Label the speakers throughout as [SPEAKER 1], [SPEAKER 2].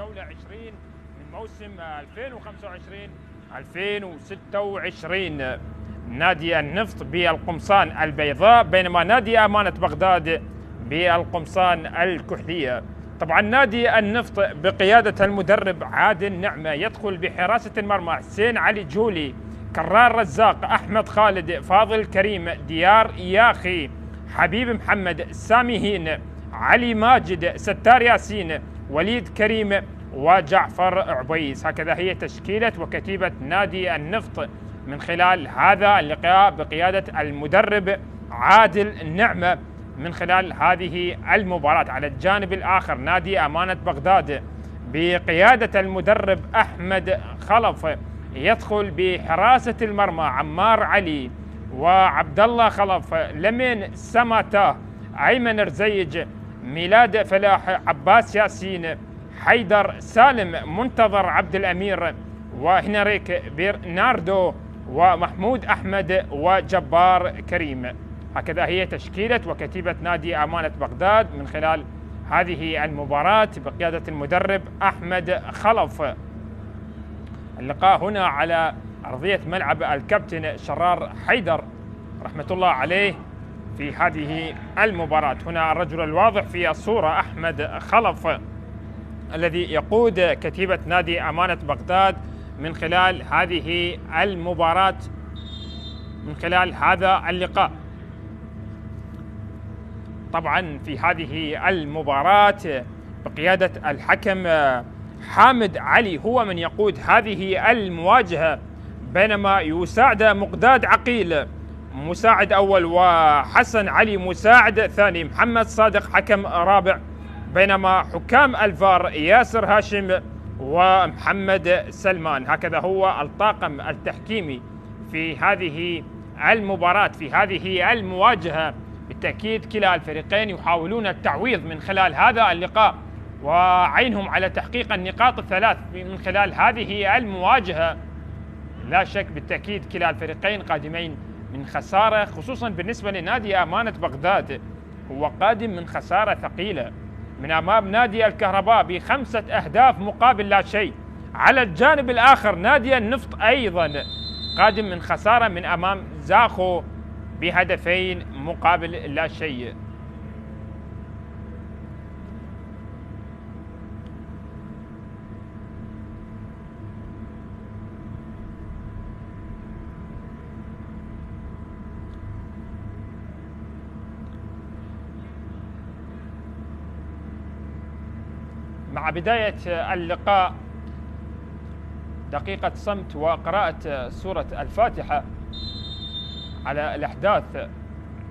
[SPEAKER 1] الجولة 20 من موسم 2025-2026. نادي النفط بالقمصان البيضاء بينما نادي أمانة بغداد بالقمصان الكحلية. طبعا نادي النفط بقيادة المدرب عادل نعمة يدخل بحراسة المرمى حسين علي جولي، كرار رزاق، أحمد خالد، فاضل كريم، ديار ياخي، حبيب محمد، سامي هين، علي ماجد، ستار ياسين، وليد كريم، وجعفر عبيس. هكذا هي تشكيلة وكتيبة نادي النفط من خلال هذا اللقاء بقيادة المدرب عادل نعمة من خلال هذه المباراة. على الجانب الآخر نادي أمانة بغداد بقيادة المدرب أحمد خلف يدخل بحراسة المرمى عمار علي وعبد الله خلف، لمن سماته، أيمن رزيج، ميلاد فلاح، عباس ياسين، حيدر سالم، منتظر عبد الأمير، وهنريك برناردو، ومحمود أحمد، وجبار كريم. هكذا هي تشكيلة وكتيبة نادي أمانة بغداد من خلال هذه المباراة بقيادة المدرب أحمد خلف. اللقاء هنا على أرضية ملعب الكابتن شرار حيدر رحمة الله عليه في هذه المباراة. هنا الرجل الواضح في الصورة أحمد خلف الذي يقود كتيبة نادي أمانة بغداد من خلال هذه المباراة، من خلال هذا اللقاء. طبعا في هذه المباراة بقيادة الحكم حامد علي هو من يقود هذه المواجهة، بينما يساعد مقداد عقيل مساعد أول، وحسن علي مساعد ثاني، محمد صادق حكم رابع، بينما حكام الفار ياسر هاشم ومحمد سلمان. هكذا هو الطاقم التحكيمي في هذه المباراة، في هذه المواجهة. بالتأكيد كلا الفريقين يحاولون التعويض من خلال هذا اللقاء وعينهم على تحقيق النقاط الثلاث من خلال هذه المواجهة. لا شك بالتأكيد كلا الفريقين قادمين من خسارة، خصوصا بالنسبة لنادي أمانة بغداد هو قادم من خسارة ثقيلة من أمام نادي الكهرباء ب5 أهداف مقابل لا شيء. على الجانب الآخر نادي النفط أيضا قادم من خسارة من أمام زاخو ب2 مقابل لا شيء. مع بداية اللقاء دقيقة صمت وقراءة سورة الفاتحة على الأحداث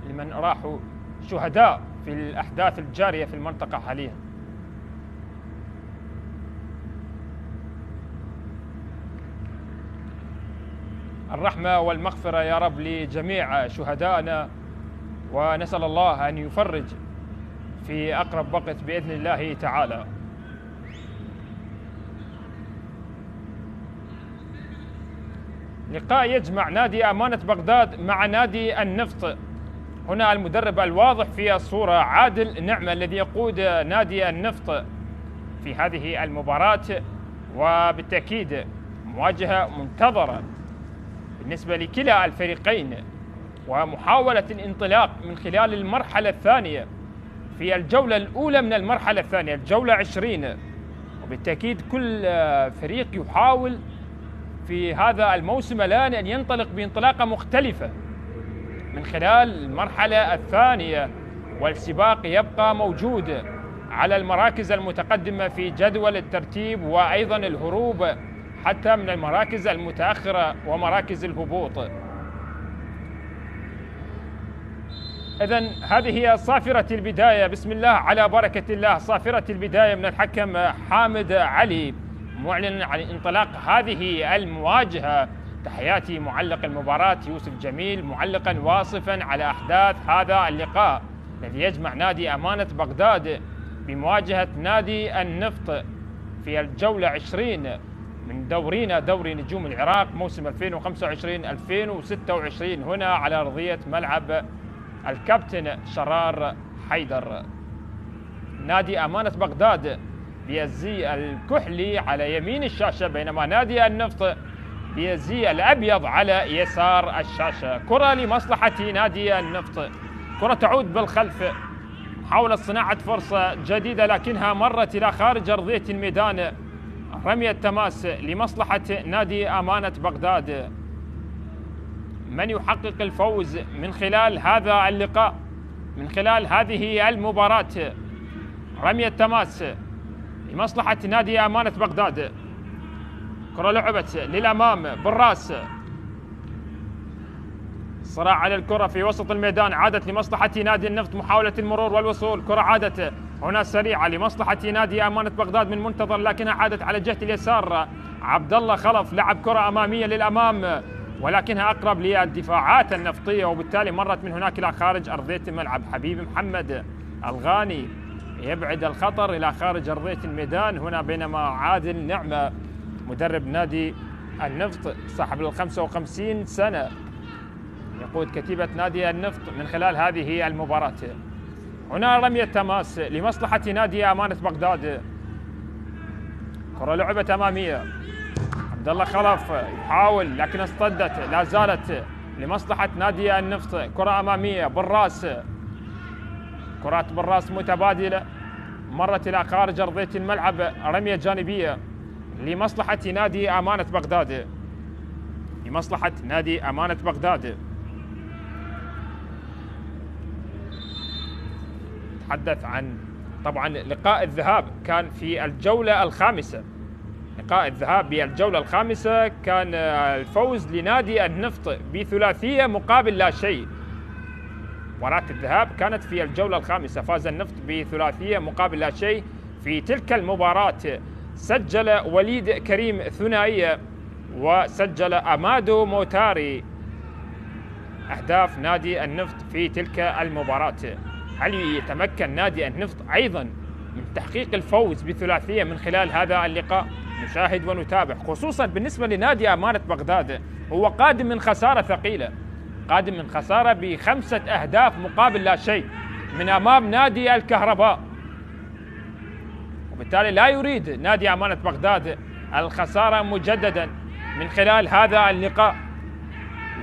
[SPEAKER 1] لمن راحوا شهداء في الأحداث الجارية في المنطقة حاليا. الرحمة والمغفرة يا رب لجميع شهدائنا، ونسأل الله أن يفرج في أقرب وقت بإذن الله تعالى. لقاء يجمع نادي أمانة بغداد مع نادي النفط. هنا المدرب الواضح في الصورة عادل نعمة الذي يقود نادي النفط في هذه المباراة، وبالتأكيد مواجهة منتظرة بالنسبة لكلا الفريقين، ومحاولة الانطلاق من خلال المرحلة الثانية في الجولة الأولى من المرحلة الثانية، الجولة 20. وبالتأكيد كل فريق يحاول في هذا الموسم الآن أن ينطلق بانطلاقة مختلفة من خلال المرحلة الثانية، والسباق يبقى موجود على المراكز المتقدمة في جدول الترتيب، وأيضا الهروب حتى من المراكز المتأخرة ومراكز الهبوط. إذن هذه هي صافرة البداية، بسم الله على بركة الله. صافرة البداية من الحكم حامد علي معلنا عن انطلاق هذه المواجهة. تحياتي معلق المباراة يوسف جميل معلقا واصفا على أحداث هذا اللقاء الذي يجمع نادي أمانة بغداد بمواجهة نادي النفط في الجولة 20 من دورينا دوري نجوم العراق موسم 2025-2026 هنا على أرضية ملعب الكابتن شرار حيدر. نادي أمانة بغداد بالزي الكحلي على يمين الشاشة، بينما نادي النفط بالزي الأبيض على يسار الشاشة. كرة لمصلحة نادي النفط، كرة تعود بالخلف، محاولة صناعة فرصة جديدة لكنها مرت إلى خارج أرضية الميدان. رمية تماس لمصلحة نادي أمانة بغداد. من يحقق الفوز من خلال هذا اللقاء، من خلال هذه المباراة؟ رمية تماس لمصلحة نادي أمانة بغداد. كرة لعبت للأمام بالراس، صراع على الكرة في وسط الميدان، عادت لمصلحة نادي النفط، محاولة المرور والوصول، كرة عادت هنا سريعة لمصلحة نادي أمانة بغداد من منتظر لكنها عادت على جهة اليسار. عبد الله خلف لعب كرة أمامية للأمام ولكنها أقرب للدفاعات النفطية وبالتالي مرت من هناك إلى خارج أرضية الملعب. حبيب محمد الغاني يبعد الخطر إلى خارج أرضية الميدان هنا، بينما عادل نعمة مدرب نادي النفط صاحب 55 سنة يقود كتيبة نادي النفط من خلال هذه المباراة. هنا رمية تماس لمصلحة نادي أمانة بغداد. كرة لعبت أمامية، عبد الله خلف يحاول لكن اصطدت، لا زالت لمصلحة نادي النفط. كرة أمامية بالراس، كرات بالراس متبادلة، مرت إلى خارج أرضية الملعب. رمية جانبية لمصلحة نادي أمانة بغداد، لمصلحة نادي أمانة بغداد. تحدث عن طبعا لقاء الذهاب كان في الجولة الخامسة، لقاء الذهاب بالجولة الخامسة كان الفوز لنادي النفط بثلاثية مقابل لا شيء. مباراة الذهاب كانت في الجولة الخامسة، فاز النفط بثلاثية مقابل لا شيء. في تلك المباراة سجل وليد كريم ثنائية وسجل أمادو موتاري أهداف نادي النفط في تلك المباراة. هل يتمكن نادي النفط أيضا من تحقيق الفوز بثلاثية من خلال هذا اللقاء؟ نشاهد ونتابع، خصوصا بالنسبة لنادي أمانة بغداد، هو قادم من خسارة ثقيلة، قادم من خسارة ب5 أهداف مقابل لا شيء من أمام نادي الكهرباء، وبالتالي لا يريد نادي أمانة بغداد الخسارة مجددا من خلال هذا اللقاء.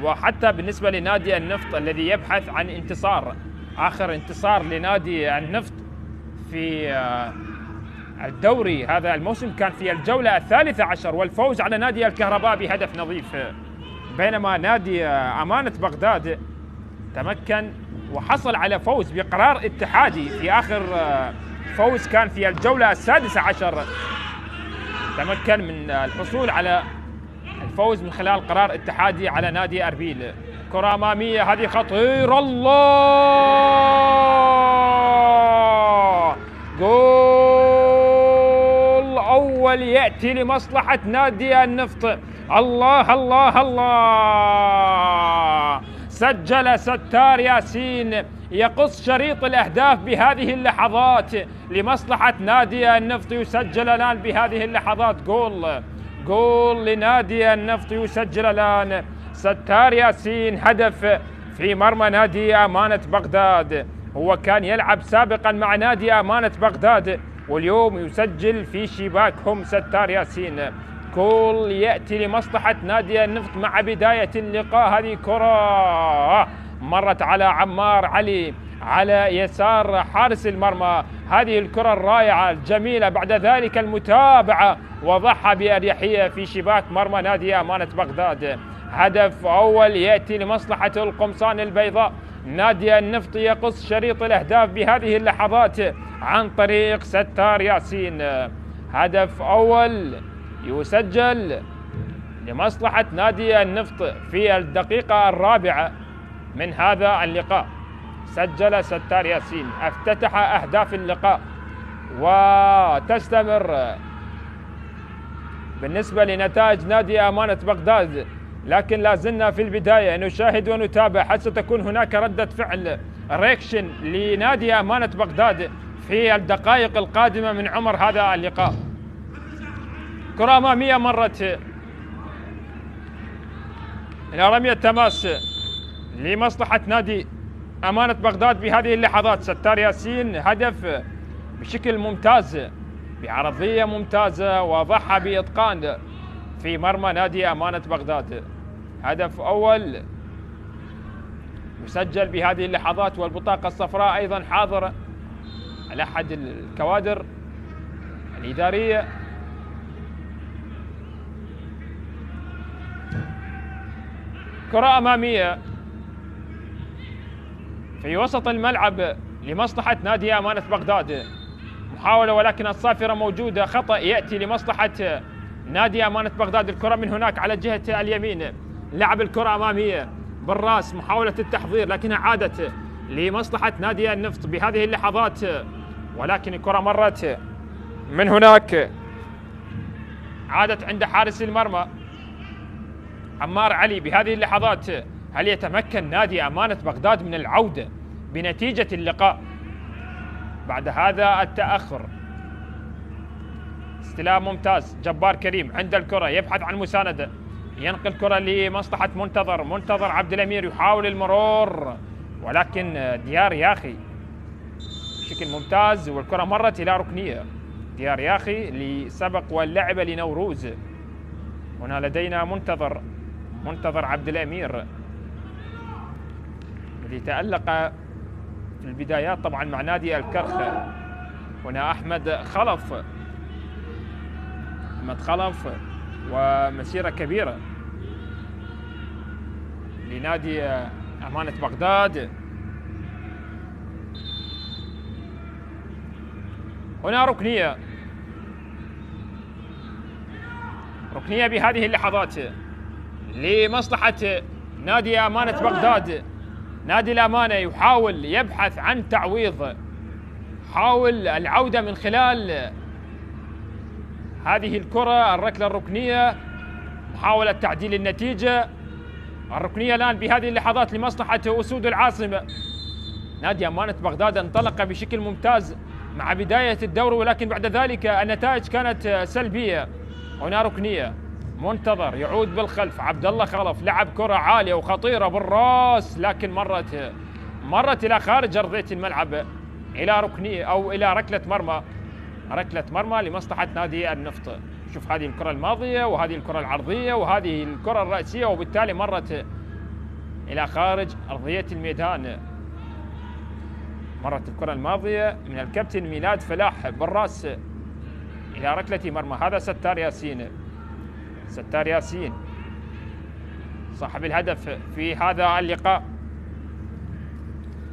[SPEAKER 1] وحتى بالنسبة لنادي النفط الذي يبحث عن انتصار، آخر انتصار لنادي النفط في الدوري هذا الموسم كان في الجولة 13 والفوز على نادي الكهرباء بهدف نظيف، بينما نادي أمانة بغداد تمكن وحصل على فوز بقرار اتحادي في آخر فوز كان في الجولة 16، تمكن من الحصول على الفوز من خلال قرار اتحادي على نادي أربيل. كرة أمامية هذه خطيرة، الله، جول أول يأتي لمصلحة نادي النفط. الله الله الله، سجل ستار ياسين يقص شريط الأهداف بهذه اللحظات لمصلحة نادي النفط. يسجل الآن بهذه اللحظات جول لنادي النفط، يسجل الآن ستار ياسين هدف في مرمى نادي أمانة بغداد. هو كان يلعب سابقا مع نادي أمانة بغداد واليوم يسجل في شباكهم ستار ياسين. جول يأتي لمصلحة نادي النفط مع بداية اللقاء. هذه كرة مرت على عمار علي على يسار حارس المرمى، هذه الكرة الرائعة الجميلة، بعد ذلك المتابعة وضعها بأريحية في شباك مرمى نادي أمانة بغداد. هدف أول يأتي لمصلحة القمصان البيضاء. نادي النفط يقص شريط الأهداف بهذه اللحظات عن طريق ستار ياسين. هدف أول يسجل لمصلحة نادي النفط في الدقيقة 4 من هذا اللقاء. سجل ستار ياسين، افتتح أهداف اللقاء وتستمر بالنسبة لنتائج نادي أمانة بغداد، لكن لا زلنا في البداية نشاهد ونتابع. هل ستكون هناك ردة فعل ريكشن لنادي أمانة بغداد في الدقائق القادمة من عمر هذا اللقاء؟ كرة أمامية مرت إلى رمية تماس لمصلحة نادي أمانة بغداد بهذه اللحظات. ستار ياسين هدف بشكل ممتاز بعرضية ممتازة وضعها بإتقان في مرمى نادي أمانة بغداد. هدف أول مسجل بهذه اللحظات، والبطاقة الصفراء أيضا حاضرة على أحد الكوادر الإدارية. كرة أمامية في وسط الملعب لمصلحة نادي أمانة بغداد، محاولة ولكن الصافرة موجودة، خطأ يأتي لمصلحة نادي أمانة بغداد. الكرة من هناك على جهة اليمين، لعب الكرة أمامية بالراس، محاولة التحضير لكنها عادت لمصلحة نادي النفط بهذه اللحظات، ولكن الكرة مرت من هناك، عادت عند حارس المرمى عمار علي. بهذه اللحظات هل يتمكن نادي أمانة بغداد من العودة بنتيجة اللقاء بعد هذا التأخر؟ استلام ممتاز، جبار كريم عند الكرة يبحث عن مساندة، ينقل الكرة لمصلحة منتظر عبد الأمير، يحاول المرور ولكن ديار ياخي بشكل ممتاز، والكرة مرت إلى ركنية. ديار ياخي لسبق واللعبة لنوروز. هنا لدينا منتظر عبد الأمير الذي تألق في البدايات طبعا مع نادي الكرخ. هنا أحمد خلف ومسيرة كبيرة لنادي أمانة بغداد. هنا ركنية بهذه اللحظات لمصلحة نادي أمانة بغداد. نادي الأمانة يحاول يبحث عن تعويض، حاول العودة من خلال هذه الكرة، الركلة الركنية، محاولة تعديل النتيجة. الركنية الآن بهذه اللحظات لمصلحة أسود العاصمة. نادي أمانة بغداد انطلق بشكل ممتاز مع بداية الدوري، ولكن بعد ذلك النتائج كانت سلبية. هنا ركنية، منتظر يعود بالخلف، عبد الله خلف لعب كرة عالية وخطيرة بالراس، لكن مرت إلى خارج أرضية الملعب، إلى ركنية أو إلى ركلة مرمى لمصلحة نادي النفط. شوف هذه الكرة الماضية وهذه الكرة العرضية وهذه الكرة الرأسية، وبالتالي مرت إلى خارج أرضية الميدان. مرت الكرة الماضية من الكابتن ميلاد فلاح بالراس إلى ركلة مرمى. هذا ستار ياسين صاحب الهدف في هذا اللقاء.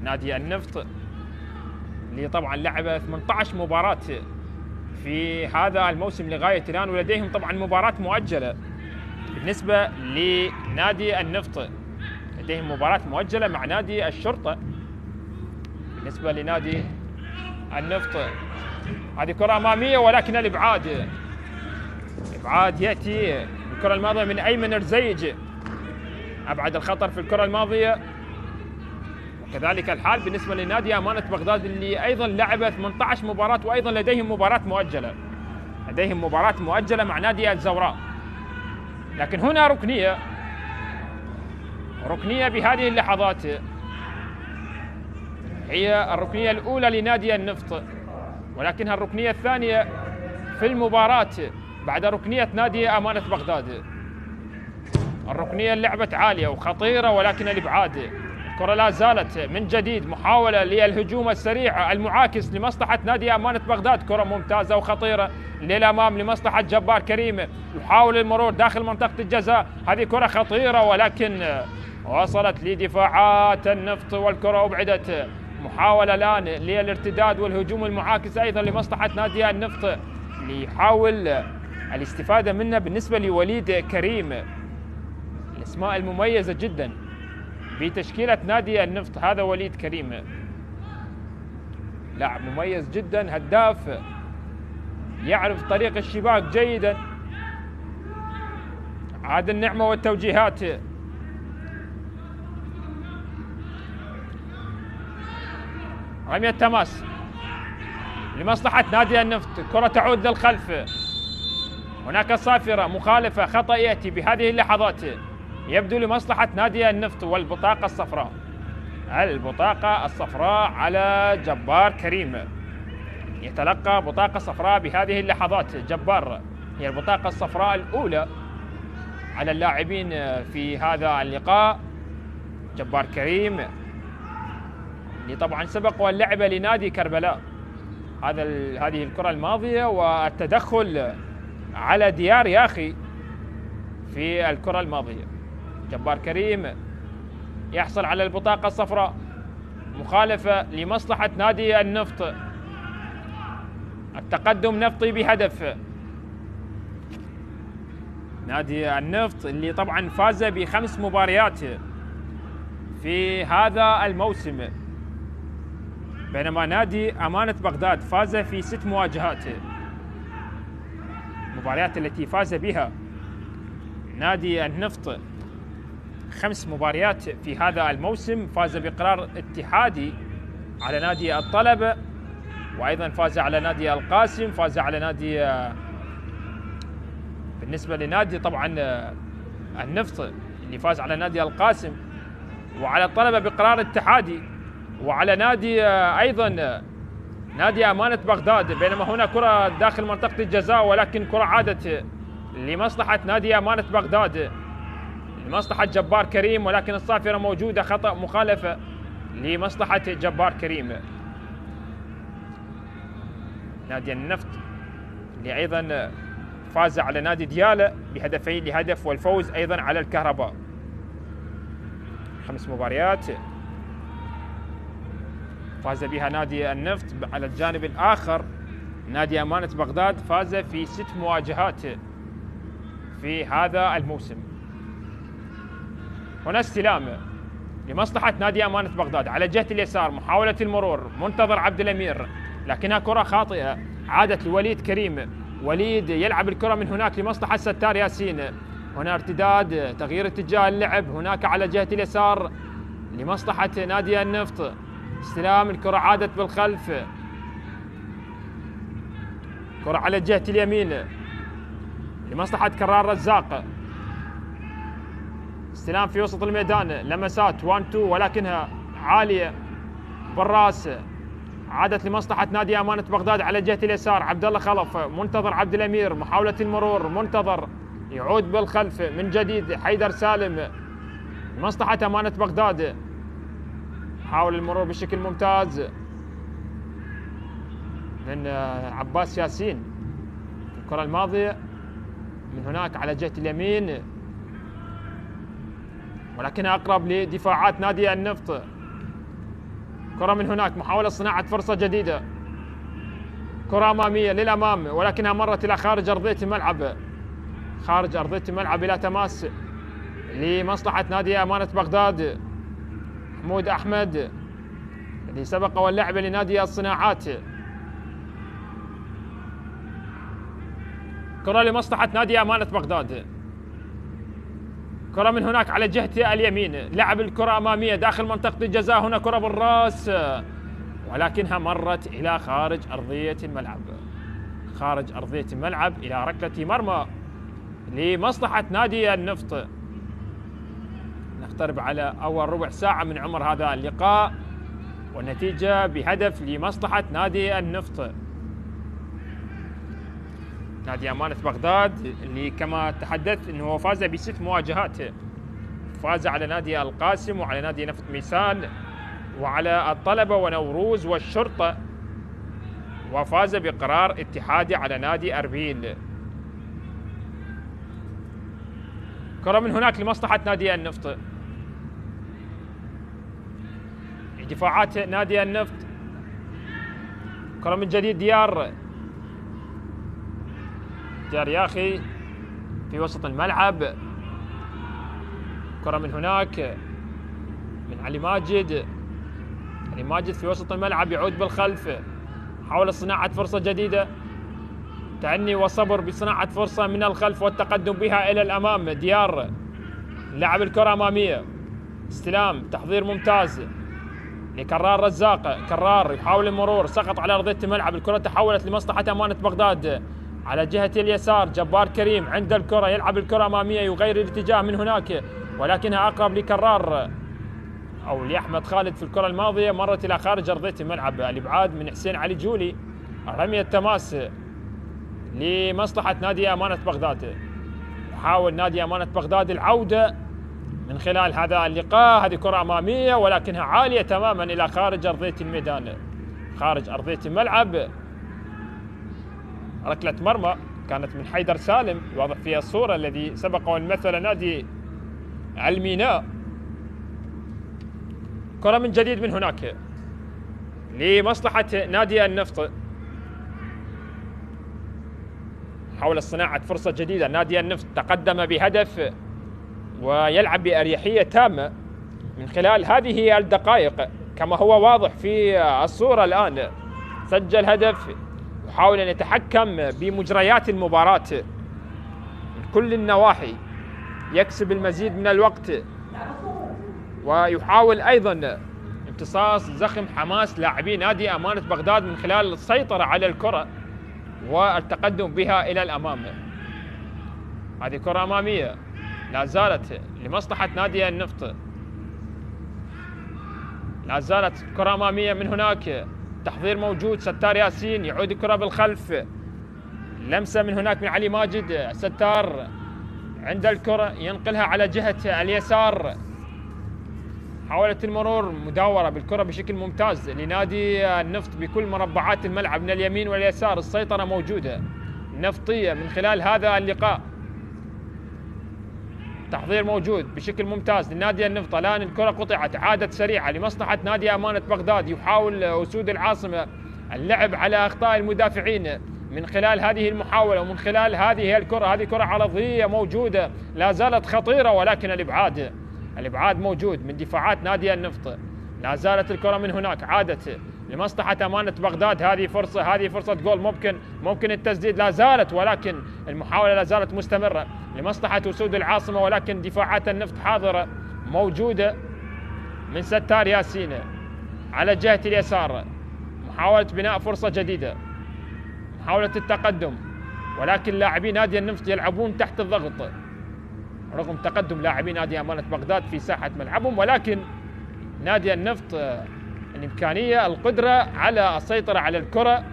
[SPEAKER 1] نادي النفط اللي طبعا لعب 18 مباراة في هذا الموسم لغاية الآن، ولديهم طبعا مباراة مؤجلة. بالنسبة لنادي النفط لديهم مباراة مؤجلة مع نادي الشرطة. بالنسبة لنادي النفط هذه كرة أمامية ولكن الإبعاد يأتي الكرة الماضية من أيمن رزيج، أبعد الخطر في الكرة الماضية. وكذلك الحال بالنسبة لنادي أمانة بغداد اللي أيضا لعب 18 مباراة وأيضا لديهم مباراة مؤجلة مع نادي الزوراء. لكن هنا ركنية بهذه اللحظات، هي الركنية الأولى لنادي النفط، ولكنها الركنية الثانية في المباراة بعد ركنية نادي أمانة بغداد. الركنية لعبت عالية وخطيرة ولكن الإبعاد. الكرة لا زالت من جديد محاولة للهجوم السريع المعاكس لمصلحة نادي أمانة بغداد. كرة ممتازة وخطيرة للأمام لمصلحة جبار كريم، يحاول المرور داخل منطقة الجزاء. هذه كرة خطيرة ولكن وصلت لدفاعات النفط والكرة أبعدت. محاولة الآن للارتداد والهجوم المعاكس أيضا لمصلحة نادي النفط ليحاول الاستفادة منه. بالنسبة لوليد كريم، الأسماء المميزة جدا في تشكيلة نادي النفط، هذا وليد كريم لاعب مميز جدا، هداف، يعرف طريق الشباك جيدا. عاد النعمة والتوجيهات. رمية تماس لمصلحة نادي النفط، كرة تعود للخلف. هناك صافرة مخالفة، خطأ يأتي بهذه اللحظات، يبدو لمصلحة نادي النفط. والبطاقة الصفراء على جبار كريم، يتلقى بطاقة صفراء بهذه اللحظات. جبار هي البطاقة الصفراء الأولى على اللاعبين في هذا اللقاء. جبار كريم اللي طبعا سبق واللعب لنادي كربلاء هذه الكرة الماضية، والتدخل على ديار ياخي في الكرة الماضية. جبار كريم يحصل على البطاقة الصفراء، مخالفة لمصلحة نادي النفط. التقدم نفطي بهدف. نادي النفط اللي طبعا فاز ب5 مباريات في هذا الموسم، بينما نادي أمانة بغداد فاز في 6 مواجهات. المباريات التي فاز بها نادي النفط 5 مباريات في هذا الموسم. فاز بقرار اتحادي على نادي الطلب، وأيضا فاز على نادي القاسم، فاز على نادي بالنسبة لنادي طبعا النفط اللي فاز على نادي القاسم وعلى الطلبة بقرار اتحادي، وعلى نادي أيضا نادي أمانة بغداد. بينما هنا كرة داخل منطقة الجزاء، ولكن كرة عادت لمصلحة نادي أمانة بغداد، لمصلحة جبار كريم، ولكن الصافرة موجودة، خطأ مخالفة لمصلحة جبار كريم. نادي النفط اللي أيضا فاز على نادي ديالى بهدفين لهدف، والفوز أيضا على الكهرباء. 5 مباريات فاز بها نادي النفط. على الجانب الآخر نادي أمانة بغداد فاز في 6 مواجهات في هذا الموسم. هنا استلام لمصلحة نادي أمانة بغداد على جهة اليسار، محاولة المرور، منتظر عبد الأمير، لكنها كرة خاطئة عادت لوليد كريم. وليد يلعب الكرة من هناك لمصلحة ستار ياسين. هنا ارتداد، تغيير اتجاه اللعب هناك على جهة اليسار لمصلحة نادي النفط. استلام الكرة عادت بالخلف، كرة على جهة اليمين لمصلحة كرار رزاق. استلام في وسط الميدان، لمسات 1-2 ولكنها عالية بالراس، عادت لمصلحة نادي أمانة بغداد على جهة اليسار. عبد الله خلف، منتظر عبد الأمير، محاولة المرور، منتظر يعود بالخلف من جديد. حيدر سالم لمصلحة أمانة بغداد، حاول المرور بشكل ممتاز من عباس ياسين في الكرة الماضية من هناك على جهة اليمين، ولكنها أقرب لدفاعات نادي النفط. كرة من هناك، محاولة صناعة فرصة جديدة، كرة أمامية للأمام ولكنها مرت إلى خارج أرضية الملعب، خارج أرضية الملعب إلى تماس لمصلحة نادي أمانة بغداد. محمود أحمد الذي سبق واللعب لنادي الصناعات. كرة لمصلحة نادي أمانة بغداد، كرة من هناك على جهة اليمين، لعب الكرة أمامية داخل منطقة الجزاء. هنا كرة بالراس ولكنها مرت إلى خارج أرضية الملعب، خارج أرضية الملعب إلى ركلة مرمى لمصلحة نادي النفط. نقترب على أول ربع ساعة من عمر هذا اللقاء، والنتيجة بهدف لمصلحة نادي النفط. نادي أمانة بغداد اللي كما تحدثت أنه فاز ب6 مواجهات، فاز على نادي القاسم وعلى نادي نفط ميسان وعلى الطلبة ونوروز والشرطة، وفاز بقرار اتحادي على نادي أربيل. كرة من هناك لمصلحة نادي النفط، دفاعات نادي النفط. كرة من جديد ديار ياخي في وسط الملعب. كرة من هناك من علي ماجد، علي ماجد في وسط الملعب يعود بالخلف، حاول صناعة فرصة جديدة، تعني وصبر بصناعة فرصة من الخلف والتقدم بها إلى الأمام. ديار لعب الكرة أمامية، استلام، تحضير ممتاز لكرار رزاق. كرار يحاول المرور، سقط على أرضية الملعب. الكرة تحولت لمصلحة أمانة بغداد على جهة اليسار. جبار كريم عند الكرة، يلعب الكرة أمامية، يغير الاتجاه من هناك ولكنها أقرب لكرار أو لأحمد خالد في الكرة الماضية، مرت إلى خارج أرضية الملعب. الإبعاد من حسين علي جولي رمية تماس لمصلحة نادي أمانة بغداد. يحاول نادي أمانة بغداد العودة من خلال هذا اللقاء. هذه كرة أمامية ولكنها عالية تماما إلى خارج أرضية الميدان، خارج أرضية الملعب. ركلة مرمى كانت من حيدر سالم، واضح فيها الصورة الذي سبق ومثل نادي الميناء. كرة من جديد من هناك لمصلحة نادي النفط. حاول صناعة فرصة جديدة. نادي النفط تقدم بهدف ويلعب بأريحية تامة من خلال هذه الدقائق كما هو واضح في الصورة الآن. سجل هدف، يحاول أن يتحكم بمجريات المباراة من كل النواحي، يكسب المزيد من الوقت، ويحاول أيضا امتصاص زخم حماس لاعبي نادي أمانة بغداد من خلال السيطرة على الكرة والتقدم بها إلى الأمام. هذه كرة أمامية لا زالت لمصلحة نادي النفط. لا زالت كرة أمامية من هناك، تحضير موجود. ستار ياسين يعود الكرة بالخلف، لمسة من هناك من علي ماجد. ستار عند الكرة ينقلها على جهة اليسار. حاولت المرور، مداورة بالكرة بشكل ممتاز لنادي النفط بكل مربعات الملعب من اليمين واليسار. السيطرة موجودة نفطية من خلال هذا اللقاء. تحضير موجود بشكل ممتاز لنادي النفط. الآن الكرة قطعت، عادت سريعة لمصلحة نادي أمانة بغداد. يحاول أسود العاصمة اللعب على أخطاء المدافعين من خلال هذه المحاولة ومن خلال هذه الكرة. هذه كرة عرضية موجودة لا زالت خطيرة، ولكن الإبعاد موجود من دفاعات نادي النفط. لا زالت الكرة من هناك، عادت لمصلحة أمانة بغداد. هذه فرصة جول، ممكن التسديد، لا زالت، ولكن المحاولة لا زالت مستمرة لمصلحة أسود العاصمة. ولكن دفاعات النفط حاضرة موجودة من ستار ياسين على جهة اليسار. محاولة بناء فرصة جديدة، محاولة التقدم، ولكن لاعبي نادي النفط يلعبون تحت الضغط رغم تقدم لاعبي نادي أمانة بغداد في ساحة ملعبهم. ولكن نادي النفط الإمكانية، القدرة على السيطرة على الكرة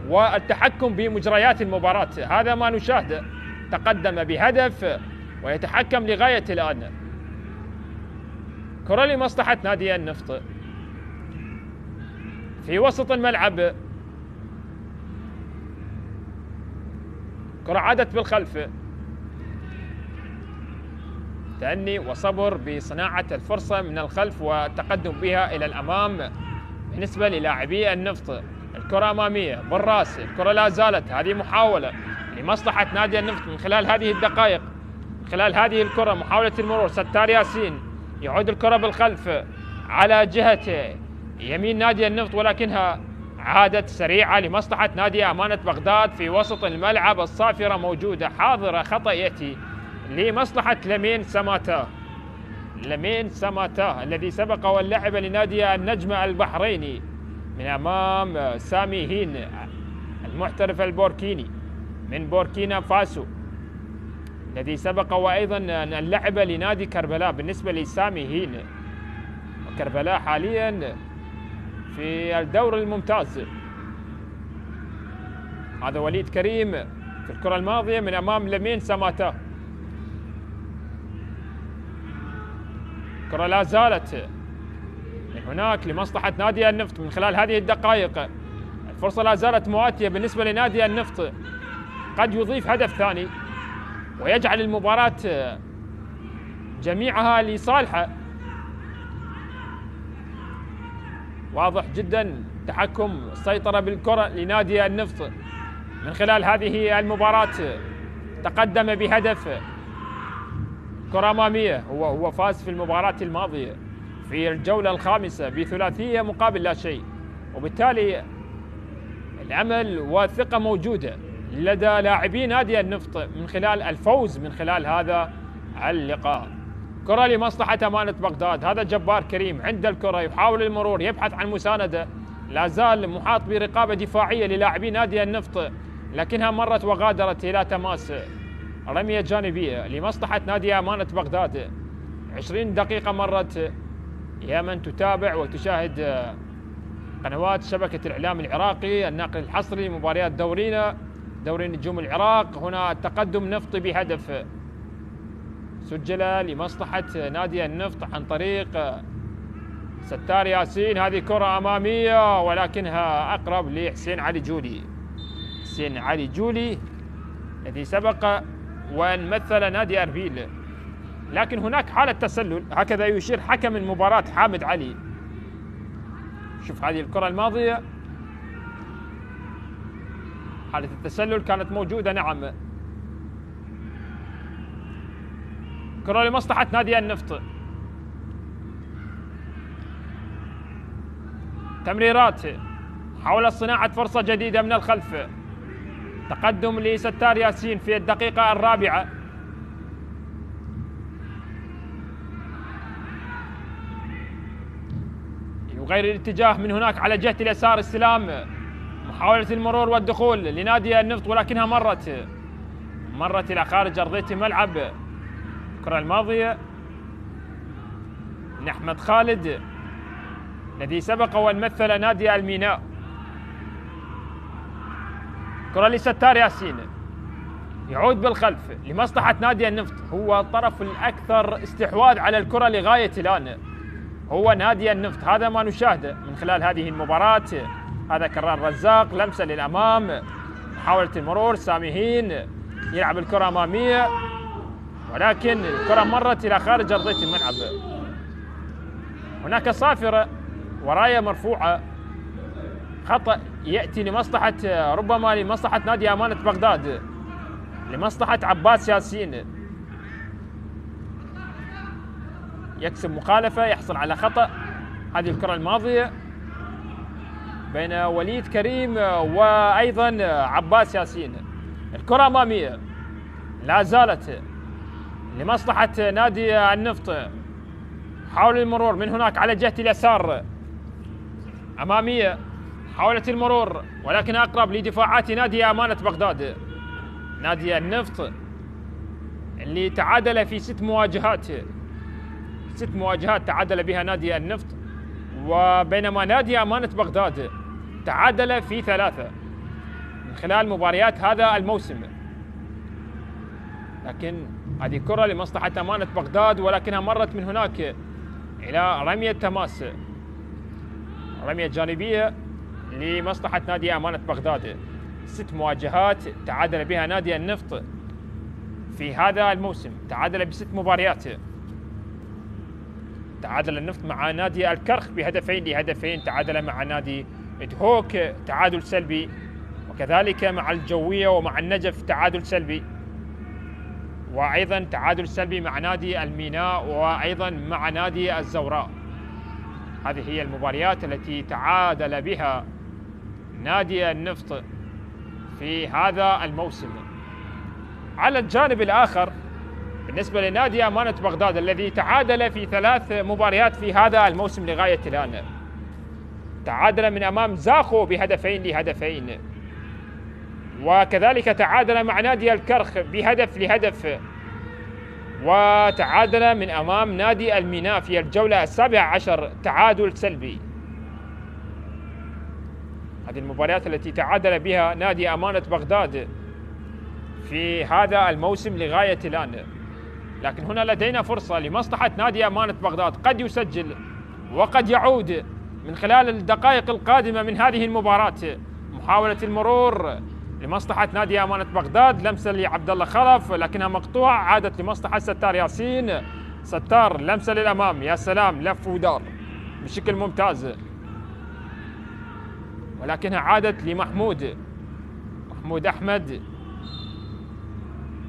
[SPEAKER 1] والتحكم بمجريات المباراة. هذا ما نشاهده. تقدم بهدف ويتحكم لغاية الآن. كرة لمصلحة نادي النفط في وسط الملعب. كرة عادت بالخلف. تأني وصبر بصناعة الفرصة من الخلف والتقدم بها إلى الأمام بالنسبة للاعبي النفط. الكرة أمامية بالراس، الكرة لا زالت. هذه محاولة لمصلحة نادي النفط من خلال هذه الدقائق، من خلال هذه الكرة. محاولة المرور، ستار ياسين يعود الكرة بالخلف على جهة يمين نادي النفط، ولكنها عادت سريعة لمصلحة نادي أمانة بغداد في وسط الملعب. الصافرة موجودة حاضرة، خطأ يأتي لمصلحة لمين سماتا الذي سبق واللعب لنادي النجم البحريني من أمام سامي هين المحترف البوركيني من بوركينا فاسو، الذي سبق وأيضا اللعب لنادي كربلاء. بالنسبة لسامي هين، وكربلاء حاليا في الدور الممتاز. هذا وليد كريم في الكرة الماضية من أمام لمين سماتا. الكرة لا زالت من هناك لمصلحة نادي النفط من خلال هذه الدقائق. الفرصة لا زالت مواتية بالنسبة لنادي النفط، قد يضيف هدف ثاني ويجعل المباراة جميعها لصالحه. واضح جدا تحكم السيطرة بالكرة لنادي النفط من خلال هذه المباراة. تقدم بهدف. كرة أمامية، هو فاز في المباراة الماضية في الجولة الخامسة بثلاثية مقابل لا شيء، وبالتالي الأمل والثقة موجودة لدى لاعبي نادي النفط من خلال الفوز من خلال هذا اللقاء. كرة لمصلحة أمانة بغداد. هذا جبار كريم عند الكرة، يحاول المرور، يبحث عن مساندة. لا زال محاط برقابة دفاعية للاعبي نادي النفط، لكنها مرت وغادرت إلى تماس. رمية جانبية لمصلحة نادي أمانة بغداد. 20 دقيقة مرت يا من تتابع وتشاهد قنوات شبكة الإعلام العراقي الناقل الحصري لمباريات دورينا دوري نجوم العراق. هنا التقدم نفطي بهدف سجل لمصلحة نادي النفط عن طريق ستار ياسين. هذه كرة أمامية ولكنها أقرب لحسين علي جولي. حسين علي جولي الذي سبق وأن مثل نادي أربيل، لكن هناك حالة تسلل هكذا يشير حكم المباراة حامد علي. شوف هذه الكرة الماضية، حالة التسلل كانت موجودة. نعم، كرة لمصلحة نادي النفط. تمريرات حول صناعة فرصة جديدة من الخلف. تقدم لستار ياسين في الدقيقة الرابعة. يغير الاتجاه من هناك على جهة اليسار. استلام، محاولة المرور والدخول لنادي النفط ولكنها مرت إلى خارج أرضية الملعب. الكرة الماضية من أحمد خالد الذي سبق وأن مثل نادي الميناء. كرة لستار ياسين، يعود بالخلف لمصلحة نادي النفط. هو الطرف الأكثر استحواذ على الكرة لغاية الآن، هو نادي النفط. هذا ما نشاهده من خلال هذه المباراة. هذا كرار رزاق، لمسة للأمام، محاولة المرور. ساميهين يلعب الكرة أمامية ولكن الكرة مرت إلى خارج أرضية الملعب. هناك صافرة وراية مرفوعة. خطأ يأتي لمصلحة، ربما لمصلحة نادي أمانة بغداد، لمصلحة عباس ياسين. يكسب مخالفة، يحصل على خطأ. هذه الكرة الماضية بين وليد كريم وأيضا عباس ياسين. الكرة أمامية لا زالت لمصلحة نادي النفط. حاول المرور من هناك على جهة اليسار. أمامية، حاولت المرور ولكن أقرب لدفاعات نادي أمانة بغداد. نادي النفط اللي تعادل في 6 مواجهات، 6 مواجهات تعادل بها نادي النفط، وبينما نادي أمانة بغداد تعادل في 3 من خلال مباريات هذا الموسم. لكن هذه كرة لمصلحة أمانة بغداد ولكنها مرت من هناك إلى رمية تماس، رمية جانبية لمصلحة نادي أمانة بغداد. 6 مواجهات تعادل بها نادي النفط في هذا الموسم، تعادل ب6 مباريات. تعادل النفط مع نادي الكرخ بهدفين لهدفين، تعادل مع نادي دهوك تعادل سلبي، وكذلك مع الجوية ومع النجف تعادل سلبي، وأيضا تعادل سلبي مع نادي الميناء وأيضا مع نادي الزوراء. هذه هي المباريات التي تعادل بها نادي النفط في هذا الموسم. على الجانب الآخر بالنسبة لنادي أمانة بغداد الذي تعادل في 3 مباريات في هذا الموسم لغاية الآن، تعادل من أمام زاخو بهدفين لهدفين، وكذلك تعادل مع نادي الكرخ بهدف لهدف، وتعادل من أمام نادي الميناء في الجولة 17 تعادل سلبي. هذه المباريات التي تعادل بها نادي أمانة بغداد في هذا الموسم لغاية الآن. لكن هنا لدينا فرصة لمصلحة نادي أمانة بغداد، قد يسجل وقد يعود من خلال الدقائق القادمة من هذه المباراة. محاولة المرور لمصلحة نادي أمانة بغداد، لمسة لعبد الله خلف لكنها مقطوعة، عادت لمصلحة ستار ياسين. ستار لمسة للأمام، يا سلام، لف ودار بشكل ممتاز، ولكنها عادت لمحمود أحمد.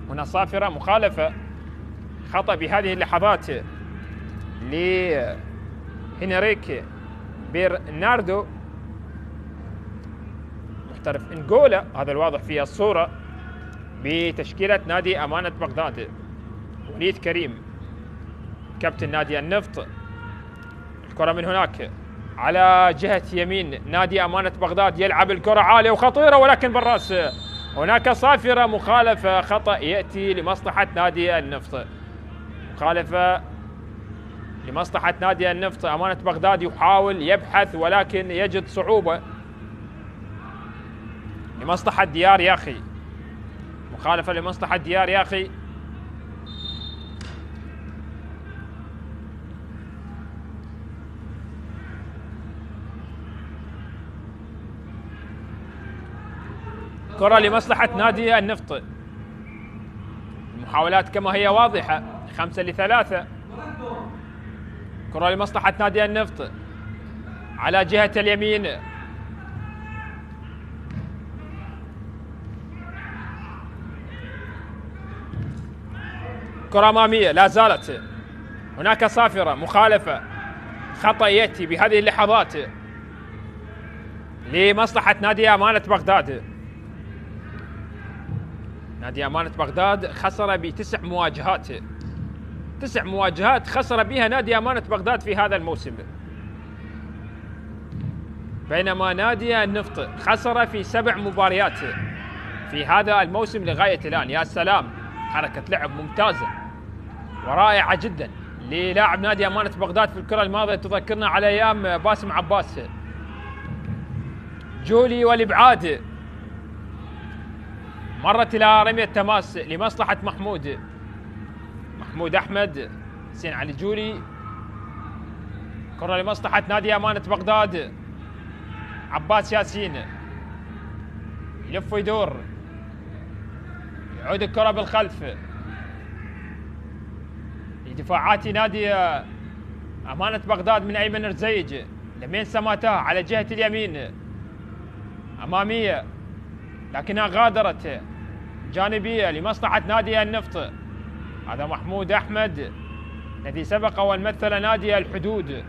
[SPEAKER 1] هنا صافرة، مخالفة، خطأ بهذه اللحظات لهنريك برناردو محترف انجولا، هذا الواضح في الصورة، بتشكيلة نادي أمانة بغداد. وليد كريم كابتن نادي النفط. الكرة من هناك على جهة يمين نادي أمانة بغداد، يلعب الكرة عالية وخطيرة ولكن بالرأس. هناك صافرة، مخالفة، خطأ يأتي لمصلحة نادي النفط. مخالفة لمصلحة نادي النفط أمانة بغداد يحاول يبحث ولكن يجد صعوبة. لمصلحة ديار ياخي، مخالفة لمصلحة ديار ياخي. كرة لمصلحة نادي النفط. المحاولات كما هي واضحة، 5-3. كرة لمصلحة نادي النفط على جهة اليمين. كرة أمامية لا زالت هناك صافرة، مخالفة، خطأ يأتي بهذه اللحظات لمصلحة نادي أمانة بغداد. نادي أمانة بغداد خسر ب9 مواجهات، 9 مواجهات خسر بها نادي أمانة بغداد في هذا الموسم، بينما نادي النفط خسر في 7 مباريات في هذا الموسم لغاية الآن. يا سلام، حركة لعب ممتازة ورائعة جدا للاعب نادي أمانة بغداد في الكرة الماضية، تذكرنا على أيام باسم عباس. جولي والإبعاد، مرت إلى رمية تماس لمصلحة محمود أحمد، حسين علي جولي. كرة لمصلحة نادي أمانة بغداد، عباس ياسين يلف ويدور، يعود الكرة بالخلف لدفاعات نادي أمانة بغداد من أيمن رزيج. لمين سماتها على جهة اليمين، أمامية لكنها غادرت جانبية لمصلحة نادي النفط. هذا محمود أحمد الذي سبق ومثل نادي الحدود.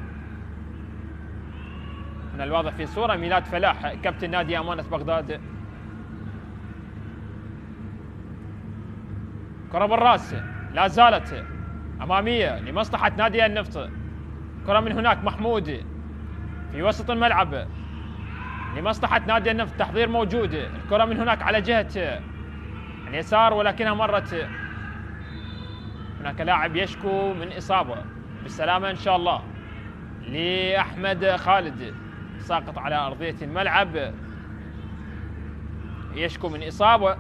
[SPEAKER 1] من الواضح في الصورة ميلاد فلاح كابتن نادي أمانة بغداد. كرة بالراس لا زالت أمامية لمصلحة نادي النفط. كرة من هناك محمود في وسط الملعب لمصلحة نادي النفط، تحضير موجود. الكرة من هناك على جهة اليسار ولكنها مرت. هناك لاعب يشكو من إصابة، بالسلامة إن شاء الله لأحمد خالد، ساقط على أرضية الملعب، يشكو من إصابة.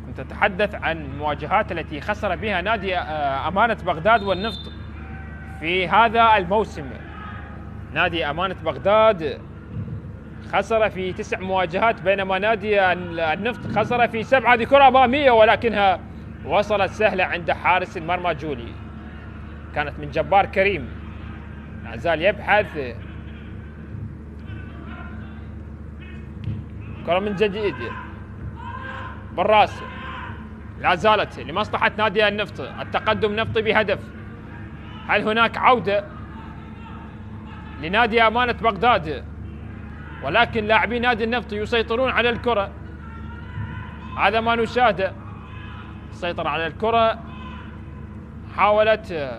[SPEAKER 1] كنت أتحدث عن المواجهات التي خسر بها نادي أمانة بغداد والنفط في هذا الموسم. نادي أمانة بغداد خسر في 9 مواجهات بينما نادي النفط خسر في 7. هذه كرة أمامية ولكنها وصلت سهلة عند حارس المرمى جولي، كانت من جبار كريم، لا زال يبحث. كرة من جديد بالراس لا زالت لمصلحة نادي النفط، التقدم نفطي بهدف. هل هناك عودة لنادي أمانة بغداد؟ ولكن لاعبي نادي النفط يسيطرون على الكرة، هذا ما نشاهده. سيطر على الكرة، حاولت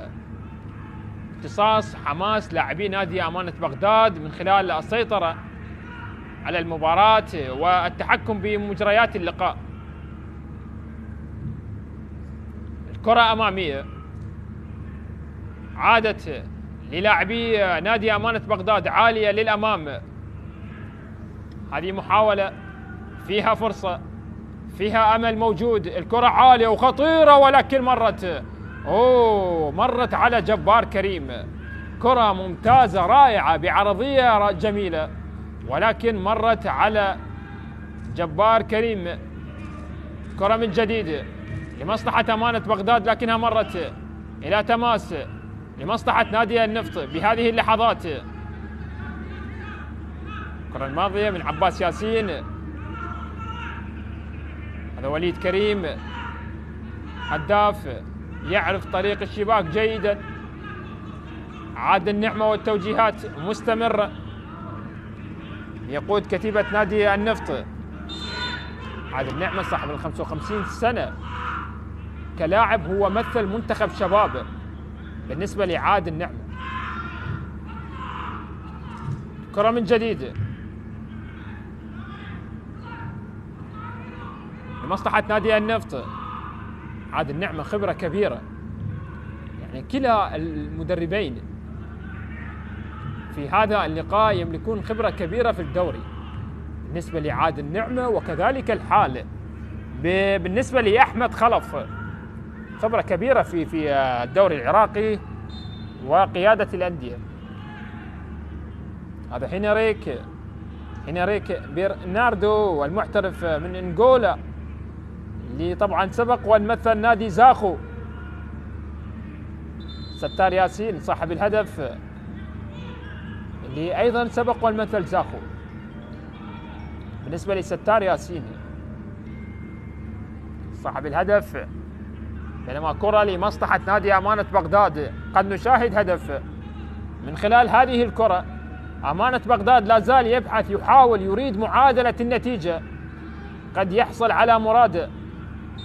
[SPEAKER 1] امتصاص حماس لاعبي نادي أمانة بغداد من خلال السيطرة على المباراة والتحكم بمجريات اللقاء. الكرة أمامية عادت للاعبي نادي أمانة بغداد عالية للأمام. هذه محاولة فيها فرصة، فيها أمل موجود. الكرة عالية وخطيرة ولكن مرت على جبار كريم. كرة ممتازة رائعة بعرضية جميلة ولكن مرت على جبار كريم. كرة من جديد لمصلحة أمانة بغداد لكنها مرت إلى تماس لمصلحة نادي النفط بهذه اللحظات. الكرة الماضية من عباس ياسين، هذا وليد كريم هداف يعرف طريق الشباك جيدا. عاد النعمة والتوجيهات مستمرة، يقود كتيبة نادي النفط. عاد النعمة صاحب 55 سنة كلاعب، هو مثل منتخب شباب بالنسبة لعاد النعمة. كرة من جديد لمصلحة نادي النفط. عاد النعمة خبرة كبيرة،
[SPEAKER 2] يعني كلا المدربين في هذا اللقاء يملكون خبرة كبيرة في الدوري بالنسبة لعاد النعمة، وكذلك الحال بالنسبة لأحمد خلف، خبرة كبيرة في الدوري العراقي وقيادة الأندية. هذا هنريك برناردو المحترف من انغولا، اللي طبعا سبق ومثل نادي زاخو. ستار ياسين صاحب الهدف اللي ايضا سبق ومثل زاخو. بالنسبه لستار ياسين صاحب الهدف، بينما كرة لمصلحة نادي أمانة بغداد. قد نشاهد هدف من خلال هذه الكرة. أمانة بغداد لا زال يبحث، يحاول، يريد معادلة النتيجة. قد يحصل على مراده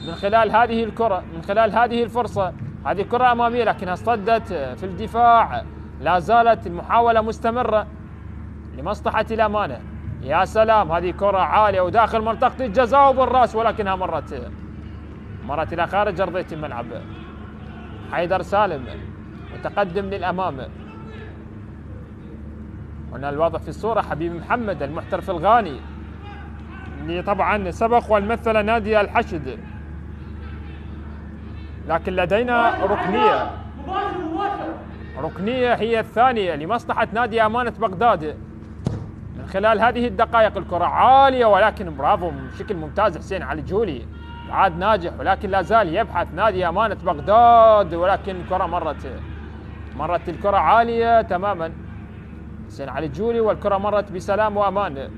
[SPEAKER 2] من خلال هذه الكرة، من خلال هذه الفرصة. هذه كرة أمامية لكنها اصطدت في الدفاع. لا زالت المحاولة مستمرة لمصلحة الأمانة. يا سلام، هذه كرة عالية وداخل منطقة الجزاء وبالراس، ولكنها مرت إلى خارج أرضية الملعب. حيدر سالم متقدم للأمام. هنا الواضح في الصورة حبيب محمد المحترف الغاني، اللي طبعا سبق ومثل نادي الحشد. لكن لدينا ركنية هي الثانية لمصلحة نادي أمانة بغداد. من خلال هذه الدقائق الكرة عالية، ولكن برافو بشكل ممتاز حسين علي جولي، عاد ناجح، ولكن لا زال يبحث نادي أمانة بغداد. ولكن الكرة مرت الكرة عالية تماما حسين علي جولي، والكرة مرت بسلام وأمان.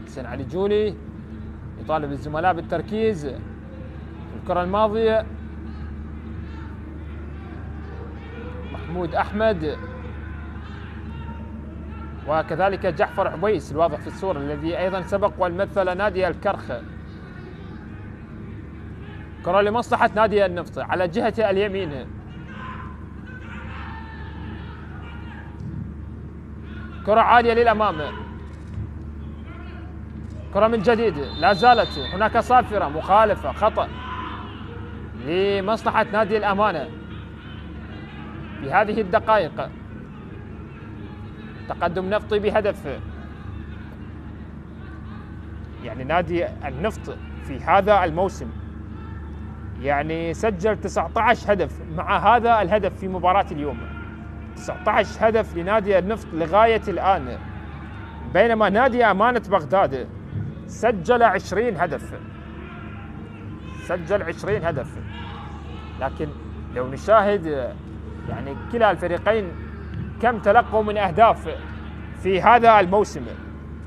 [SPEAKER 2] حسين علي جولي يطالب الزملاء بالتركيز. الكرة الماضية محمود أحمد، وكذلك جعفر عبيس الواضح في الصورة، الذي أيضا سبق ومثل نادي الكرخ. كرة لمصلحة نادي النفط على جهة اليمين. كرة عالية للأمام. كرة من جديد، لا زالت هناك صافرة، مخالفة، خطأ لمصلحة نادي الأمانة في هذه الدقائق. تقدم نفطي بهدف. يعني نادي النفط في هذا الموسم يعني سجل 19 هدف مع هذا الهدف في مباراة اليوم. 19 هدف لنادي النفط لغاية الآن، بينما نادي أمانة بغداد سجل 20 هدف. لكن لو نشاهد يعني كلا الفريقين كم تلقوا من أهداف في هذا الموسم.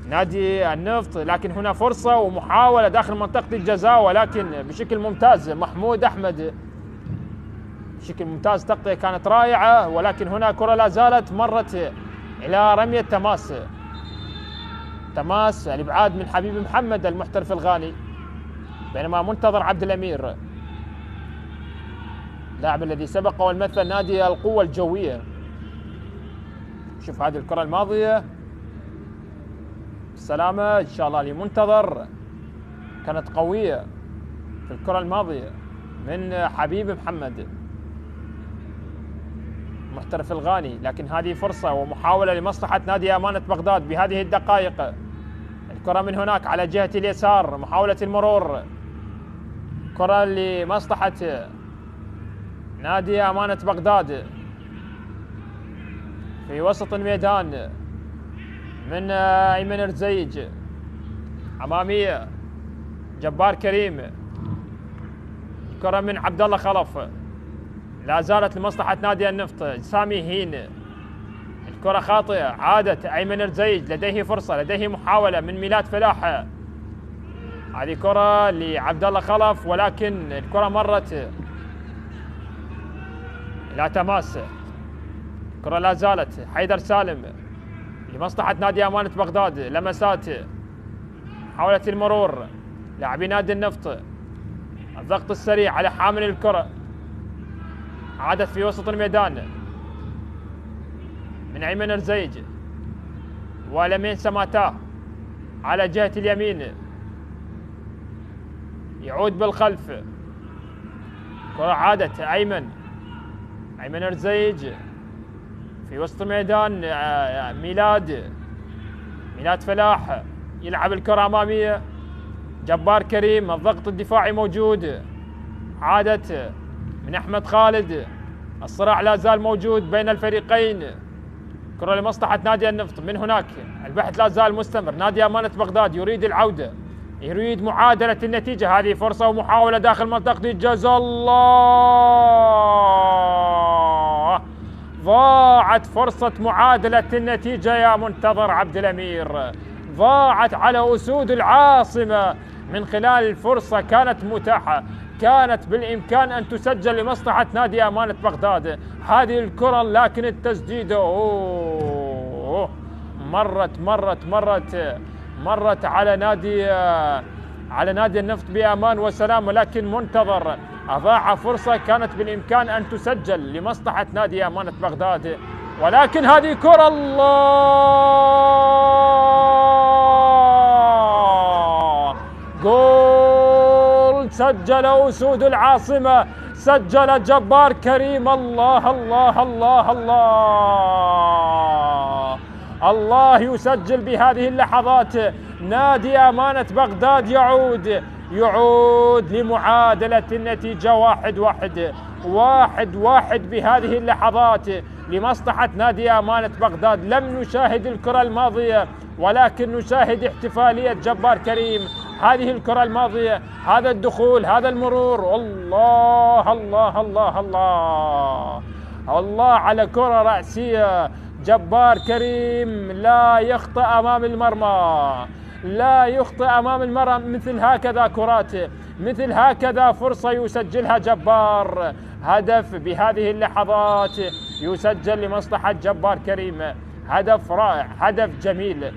[SPEAKER 2] نادي النفط لكن هنا فرصة ومحاولة داخل منطقة الجزاء، ولكن بشكل ممتاز محمود أحمد، بشكل ممتاز، تغطية كانت رائعة. ولكن هنا كرة لا زالت مرت إلى رمية تماس الإبعاد من حبيب محمد المحترف الغاني، بينما منتظر عبد الأمير اللاعب الذي سبق ومثل نادي القوة الجوية. شوف هذه الكرة الماضية، السلامة إن شاء الله لمنتظر، كانت قوية في الكرة الماضية من حبيب محمد محترف الغاني. لكن هذه فرصة ومحاولة لمصلحة نادي أمانة بغداد بهذه الدقائق. الكرة من هناك على جهة اليسار، محاولة المرور، كرة لمصلحة نادي أمانة بغداد في وسط الميدان من أيمن رزيج، أمامية جبار كريم. كرة من عبد الله خلف، لا زالت لمصلحة نادي النفط سامي هين. الكرة خاطئة، عادت أيمن رزيج، لديه فرصة، لديه محاولة من ميلاد فلاح. هذه كرة لعبد الله خلف، ولكن الكرة مرت إلى تماس. الكرة لا زالت حيدر سالم لمصلحة نادي أمانة بغداد، لمسات، محاولة المرور، لاعبي نادي النفط، الضغط السريع على حامل الكرة، عادت في وسط الميدان من أيمن رزيج ولمين سماتا على جهة اليمين، يعود بالخلف كرة عادت أيمن رزيج في وسط ميدان. ميلاد فلاح يلعب الكرة أمامية. جبار كريم، الضغط الدفاعي موجود. عادت من أحمد خالد. الصراع لا زال موجود بين الفريقين. كرة لمصلحة نادي النفط. من هناك البحث لا زال مستمر. نادي أمانة بغداد يريد العودة، يريد معادلة النتيجة. هذه فرصة ومحاولة داخل منطقة الجزاء. الله، ضاعت فرصة معادلة النتيجة يا منتظر عبد الأمير، ضاعت على أسود العاصمة من خلال الفرصة كانت متاحة، كانت بالإمكان أن تسجل لمصلحة نادي أمانة بغداد هذه الكرة، لكن التسديدة مرت على نادي النفط بأمان وسلام، ولكن منتظر أضاع فرصة كانت بالإمكان أن تسجل لمصلحة نادي أمانة بغداد، ولكن هذه كرة الله، جول سجل أسود العاصمة، سجل جبار كريم. الله الله الله الله الله يسجل بهذه اللحظات. نادي أمانة بغداد يعود لمعادلة النتيجة 1-1 بهذه اللحظات لمصلحة نادي أمانة بغداد. لم نشاهد الكرة الماضية، ولكن نشاهد احتفالية جبار كريم. هذه الكرة الماضية، هذا الدخول، هذا المرور. الله الله الله الله الله على كرة رأسية. جبار كريم لا يخطئ أمام المرمى، لا يخطئ أمام المرمى. مثل هكذا كرات، مثل هكذا فرصة يسجلها جبار. هدف بهذه اللحظات يسجل لمصلحة جبار كريم. هدف رائع، هدف جميل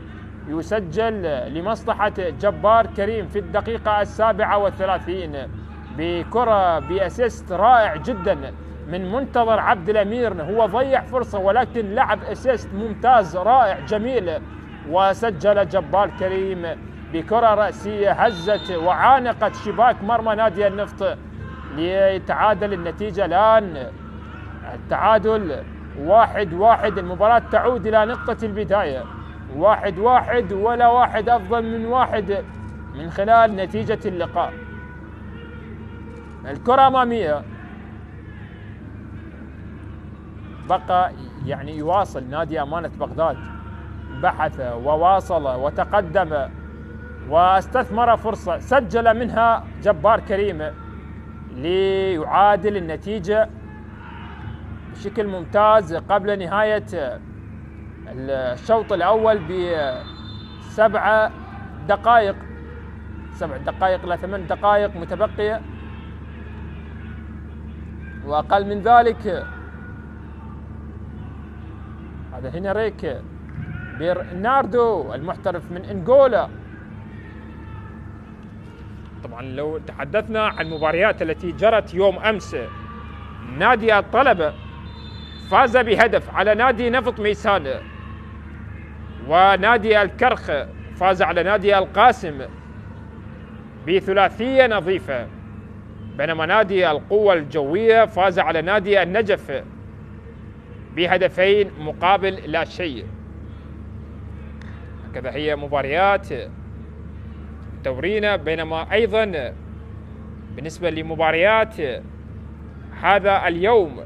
[SPEAKER 2] يسجل لمصلحة جبار كريم في الدقيقة 37 بكرة بأسيست رائع جدا من منتظر عبد الأمير. هو ضيع فرصة ولكن لعب أسيست ممتاز رائع جميل، وسجل جبار كريم بكرة رأسية هزت وعانقت شباك مرمى نادي النفط ليتعادل النتيجة. الآن التعادل 1-1. المباراة تعود إلى نقطة البداية 1-1، ولا واحد أفضل من واحد من خلال نتيجة اللقاء. الكرة أمامية، بقى يواصل نادي أمانة بغداد، بحث وواصل وتقدم واستثمر فرصة سجل منها جبار كريم ليعادل النتيجة بشكل ممتاز قبل نهاية الشوط الأول ب7 دقائق، 7 دقائق إلى 8 دقائق متبقية وأقل من ذلك. هذا هنريك برناردو المحترف من أنغولا.
[SPEAKER 1] طبعا لو تحدثنا عن المباريات التي جرت يوم أمس، نادي الطلبة فاز بهدف على نادي نفط ميسان، ونادي الكرخ فاز على نادي القاسم بثلاثية نظيفة، بينما نادي القوة الجوية فاز على نادي النجف بهدفين مقابل لا شيء. هكذا هي مباريات دورينا. بينما أيضا بالنسبة لمباريات هذا اليوم،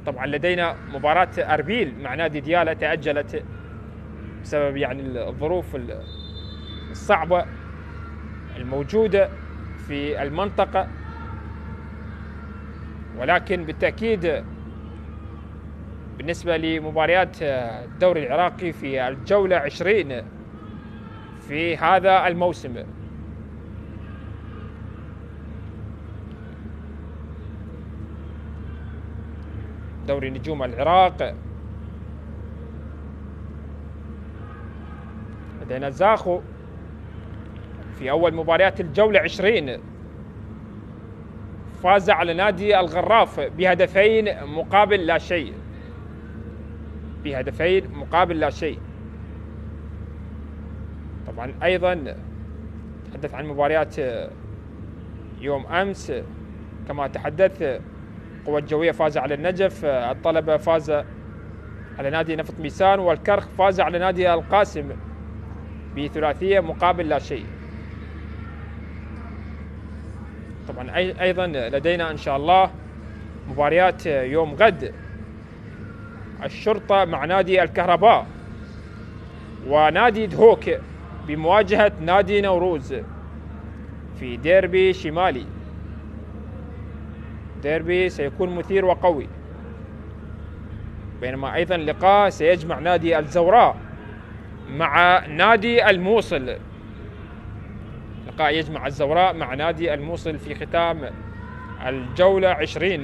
[SPEAKER 1] طبعا لدينا مباراة أربيل مع نادي ديالى تأجلت بسبب الظروف الصعبة الموجودة في المنطقة، ولكن بالتأكيد بالنسبة لمباريات الدوري العراقي في الجولة 20 في هذا الموسم، دوري نجوم العراق، لدينا زاخو في أول مباريات الجولة 20 فاز على نادي الغراف بهدفين مقابل لا شيء، بهدفين مقابل لا شيء. طبعا أيضا تحدث عن مباريات يوم أمس، كما تحدث. القوى الجوية فاز على النجف، الطلبة فاز على نادي نفط ميسان، والكرخ فاز على نادي القاسم بثلاثية مقابل لا شيء. طبعا أيضا لدينا إن شاء الله مباريات يوم غد، الشرطة مع نادي الكهرباء، ونادي دهوك بمواجهة نادي نوروز في ديربي شمالي. ديربي سيكون مثير وقوي. بينما أيضا لقاء سيجمع نادي الزوراء مع نادي الموصل، لقاء يجمع الزوراء مع نادي الموصل في ختام الجولة 20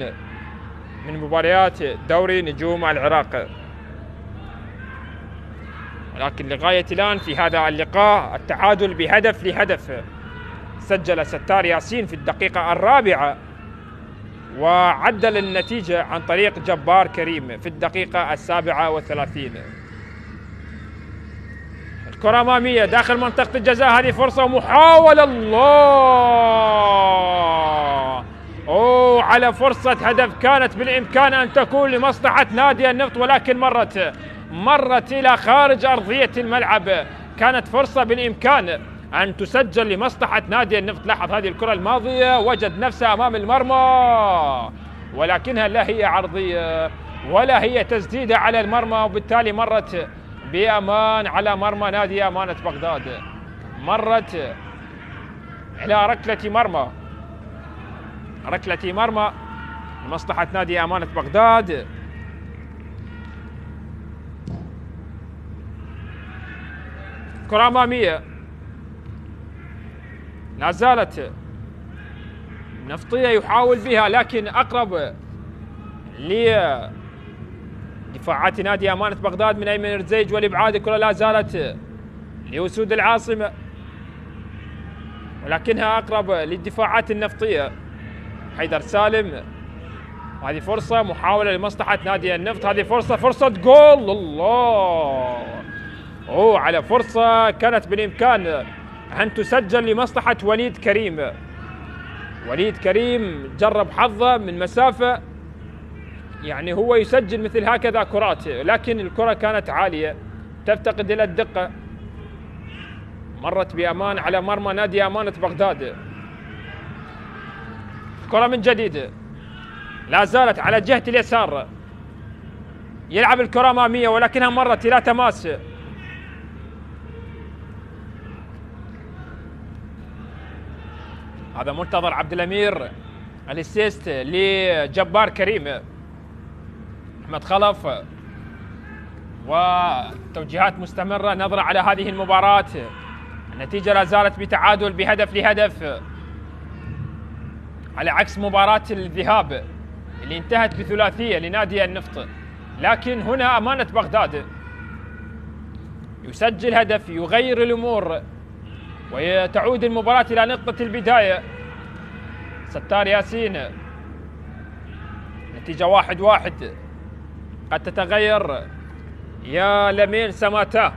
[SPEAKER 1] من مباريات دوري نجوم العراق. ولكن لغاية الآن في هذا اللقاء التعادل بهدف لهدف. سجل ستار ياسين في الدقيقة 4 وعدل النتيجة عن طريق جبار كريم في الدقيقة 37. الكرة أمامية داخل منطقة الجزاء، هذه فرصة ومحاولة. الله، على فرصة هدف كانت بالإمكان أن تكون لمصلحة نادي النفط، ولكن مرت إلى خارج أرضية الملعب. كانت فرصة بالإمكان أن تسجل لمصلحة نادي النفط. لاحظ هذه الكرة الماضية، وجد نفسه أمام المرمى، ولكنها لا هي عرضية ولا هي تسديدة على المرمى، وبالتالي مرت بأمان على مرمى نادي أمانة بغداد. مرت إلى ركلة مرمى لمصلحة نادي أمانة بغداد. كرة أمامية لا زالت نفطية يحاول بها، لكن أقرب لدفاعات نادي أمانة بغداد من أيمن رزيج والإبعاد. الكرة لا زالت لأسود العاصمة، ولكنها أقرب للدفاعات النفطية. حيدر سالم، هذه فرصة محاولة لمصلحة نادي النفط، هذه فرصة جول. الله، على فرصة كانت بالإمكان أن تسجل لمصلحة وليد كريم. وليد كريم جرب حظه من مسافة، يعني هو يسجل مثل هكذا كرات، لكن الكرة كانت عالية تفتقد إلى الدقة. مرت بأمان على مرمى نادي أمانة بغداد. كرة من جديد لا زالت على جهة اليسار، يلعب الكرة أمامية ولكنها مرت إلى تماس. هذا منتظر عبد الأمير، الاسيست لجبار كريم. أحمد خلف، وتوجيهات مستمرة. نظرة على هذه المباراة، النتيجة لا زالت بتعادل بهدف لهدف، على عكس مباراة الذهاب اللي انتهت بثلاثية لنادي النفط. لكن هنا أمانة بغداد يسجل هدف يغير الأمور، وتعود المباراة إلى نقطة البداية. ستار ياسين، نتيجة 1-1. قد تتغير. يا لمين سماتا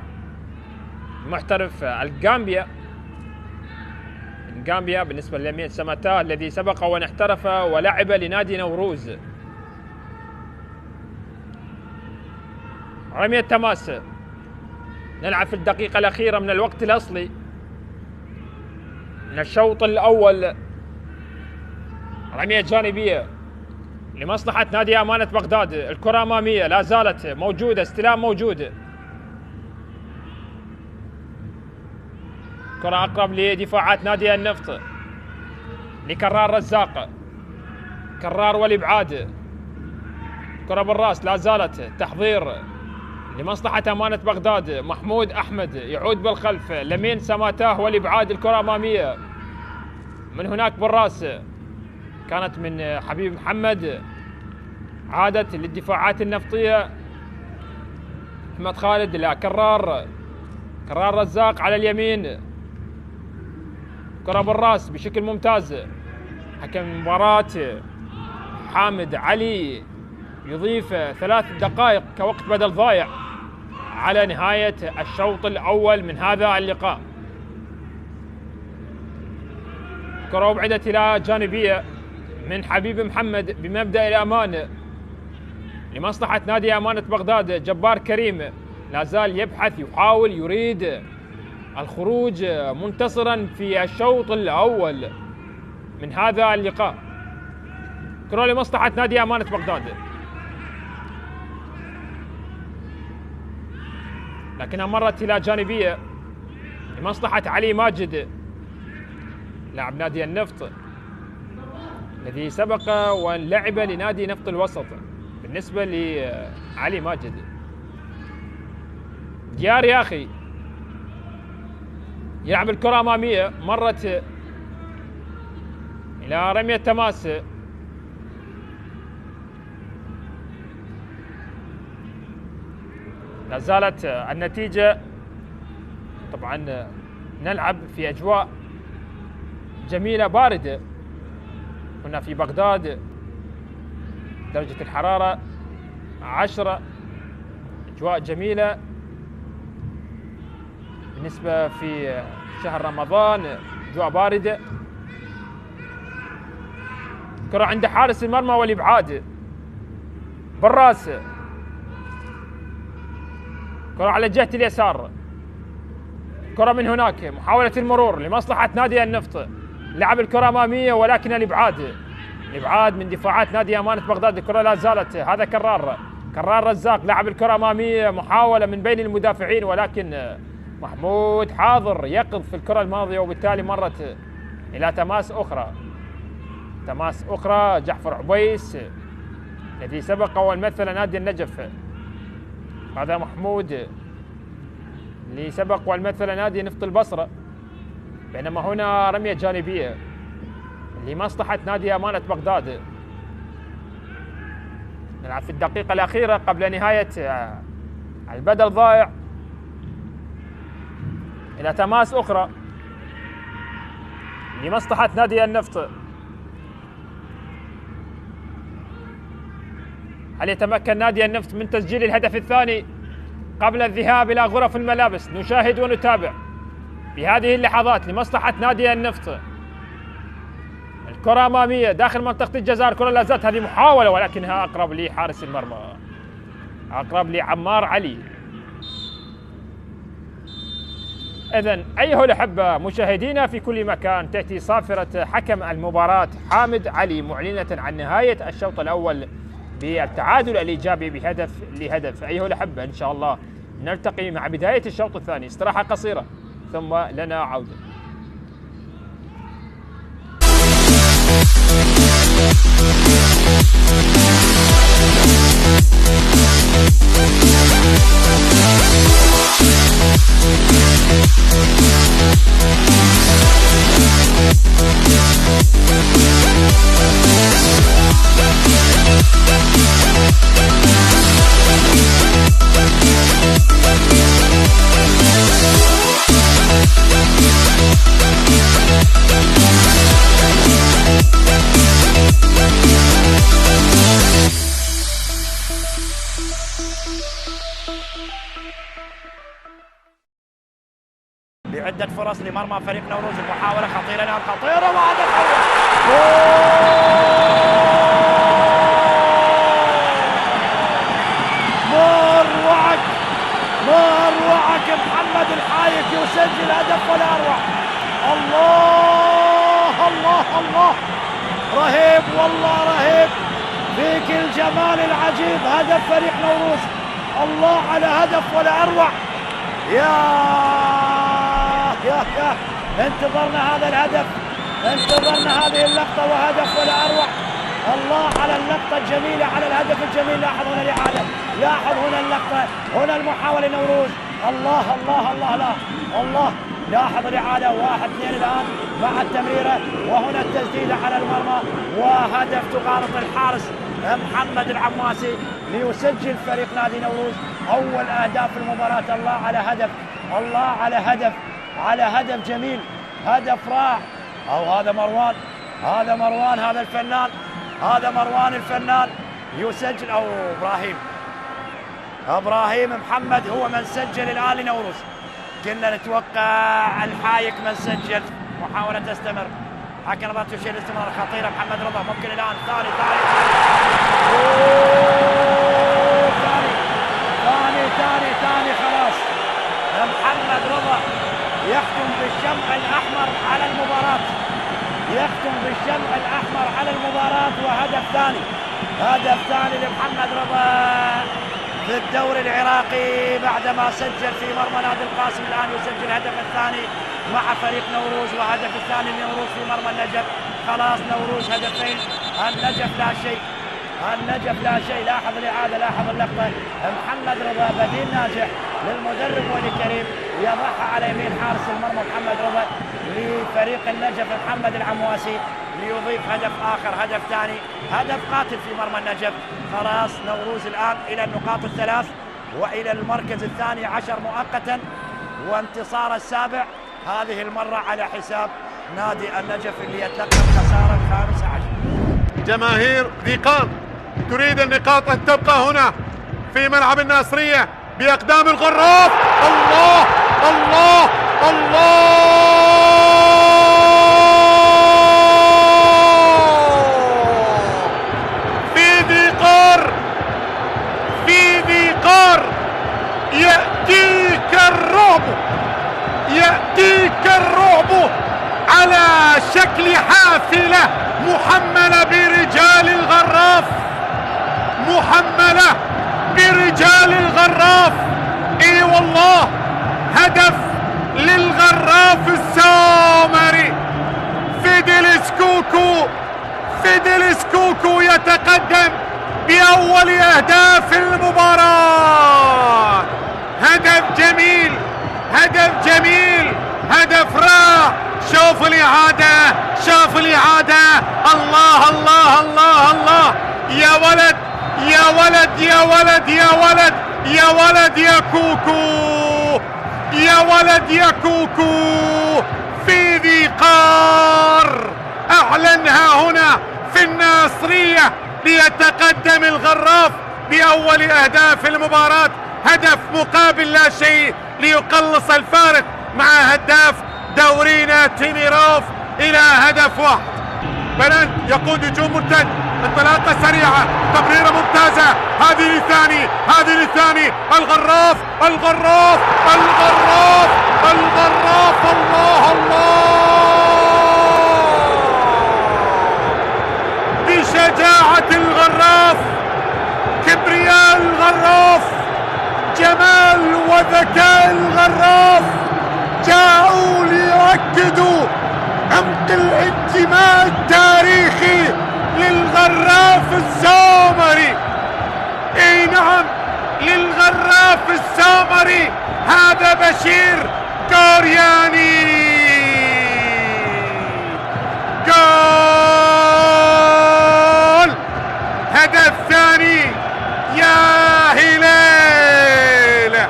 [SPEAKER 1] محترف الغامبيا بالنسبة للمين سماتا الذي سبق وان احترف ولعب لنادي نوروز. رمية تماس، نلعب في الدقيقة الأخيرة من الوقت الأصلي من الشوط الأول. رمية جانبية لمصلحة نادي أمانة بغداد. الكرة أمامية لا زالت موجودة، استلام موجود. كرة أقرب لدفاعات نادي النفط لكرار رزاق. كرار والإبعاد. كرة بالراس لا زالت تحضير لمصلحة أمانة بغداد. محمود أحمد يعود بالخلف. لمين سماتاه والإبعاد. الكرة أمامية من هناك بالراس، كانت من حبيب محمد، عادت للدفاعات النفطية. أحمد خالد لا كرار رزاق على اليمين. كرة بالراس بشكل ممتاز. حكم المباراة حامد علي يضيف 3 دقائق كوقت بدل ضايع على نهاية الشوط الأول من هذا اللقاء. كرة أبعدت إلى جانبية
[SPEAKER 2] من حبيب محمد بمبدأ الأمان لمصلحة نادي أمانة بغداد. جبار كريم لا زال يبحث، يحاول، يريد الخروج منتصرا في الشوط الأول من هذا اللقاء. كرة لمصلحة نادي أمانة بغداد، لكنها مرت إلى جانبية لمصلحة علي ماجد لاعب نادي النفط الذي سبق ولعب لنادي نفط الوسط. بالنسبة لعلي ماجد ديار يا أخي يلعب الكرة أمامية، مرت إلى رمية تماس. لا زالت النتيجة، طبعا نلعب في أجواء جميلة باردة هنا في بغداد، درجة الحرارة 10، أجواء جميلة بالنسبة في شهر رمضان، أجواء باردة. كرة عند حارس المرمى والإبعاد بالراس، كرة على جهة اليسار، كرة من هناك، محاولة المرور لمصلحة نادي النفط، لعب الكرة أمامية ولكن الإبعاد من دفاعات نادي أمانة بغداد. الكرة لا زالت، هذا كرار رزاق لعب الكرة أمامية، محاولة من بين المدافعين ولكن محمود حاضر يقظ في الكرة الماضية، وبالتالي مرت إلى تماس أخرى. جعفر عبيس الذي سبق والمثل نادي النجف، هذا محمود اللي سبق والمثل نادي نفط البصرة. بينما هنا رمية جانبية لمصلحة نادي أمانة بغداد. نلعب في الدقيقة الأخيرة قبل نهاية البدل ضائع، إلى تماس أخرى لمصلحة نادي النفط. هل يتمكن نادي النفط من تسجيل الهدف الثاني قبل الذهاب إلى غرف الملابس؟ نشاهد ونتابع بهذه اللحظات لمصلحة نادي النفط. الكرة أمامية داخل منطقة الجزاء، الكرة لا زالت، هذه محاولة ولكنها أقرب لحارس المرمى، أقرب لعمار علي. إذن أيها الأحبة مشاهدينا في كل مكان، تأتي صافرة حكم المباراة حامد علي معلنة عن نهاية الشوط الأول بالتعادل الإيجابي بهدف لهدف. أيها الأحبة إن شاء الله نلتقي مع بداية الشوط الثاني، استراحة قصيرة ثم لنا عودة.
[SPEAKER 3] بعدة فرص لمرمى فريق نوروز، المحاولة خطيرة، نعم خطيرة، وهذا مروعك محمد الحايك يسجل هدف ولا أروع. الله الله الله، رهيب والله رهيب، فيك الجمال العجيب، هدف فريق نوروز. الله على هدف ولا أروع. يا انتظرنا هذا الهدف، انتظرنا هذه اللقطة، وهدف ولا أروع. الله على اللقطة الجميلة، على الهدف الجميل. لاحظ هنا الإعادة، لاحظ هنا اللقطة، هنا المحاولة نوروز. الله الله الله الله الله، لاحظ الإعادة، 1-2 الآن مع التمريرة، وهنا التسديدة على المرمى، وهدف تغالط الحارس محمد العماسي ليسجل فريق نادي نوروز أول أهداف المباراة. الله على هدف، الله على هدف، على هدف جميل، هدف رائع. أو هذا مروان، هذا مروان، هذا الفنان، هذا مروان الفنان يسجل، أو إبراهيم محمد هو من سجل الآن لنوروز. كنا نتوقع الحايك من سجل. محاولة تستمر حكم الرابطة تشير الاستمرار خطيرة. محمد رضا ممكن الآن ثاني خلاص. محمد رضا يختم بالشمع الأحمر على المباراة، وهدف ثاني لمحمد رضا في الدوري العراقي بعدما سجل في مرمى نادي القاسم. الآن يسجل الهدف الثاني مع فريق نوروز، وهدف الثاني لنوروز في مرمى النجف. خلاص نوروز هدفين، النجف لا شيء. لاحظ الإعادة، لاحظ اللقطة. محمد رضا بديل ناجح للمدرب ولي كريم، يضعها على يمين حارس المرمى محمد رضا لفريق النجف محمد العمواسي ليضيف هدف آخر، هدف ثاني، هدف قاتل في مرمى النجف. خلاص نوروز الآن إلى النقاط الثلاث وإلى المركز الثاني عشر مؤقتا، وانتصار السابع هذه المرة على حساب نادي النجف اللي يتلقى الخسارة الخامسة عشر.
[SPEAKER 4] جماهير ذيقان تريد النقاط أن تبقى هنا في ملعب الناصرية بأقدام الغراف. الله الله الله، في ذي قار يأتيك الرعب على شكل حافلة محملة برجال الغراف. اي والله، هدف للغراف السامري. فيديلس كوكو يتقدم بأول أهداف المباراة. هدف جميل، هدف رائع. شوف الإعادة. الله الله الله الله، يا ولد يا كوكو، في ذي قار أعلنها هنا في الناصرية ليتقدم الغراف بأول أهداف المباراة. هدف مقابل لا شيء ليقلص الفارق مع هداف دورينا تيميروف إلى هدف واحد. بلند يقود هجوم مرتد، انطلاقة سريعة، تمريرة ممتازة. هذه للثاني. الغراف. الله بشجاعة الغراف، كبرياء الغراف، جمال وذكاء الغراف، جاءوا ليؤكدوا عمق الانتماء التاريخي للغراف السامري. اي نعم، للغراف السامري. هذا بشير قورياني. جول، هدف ثاني. يا هليلة،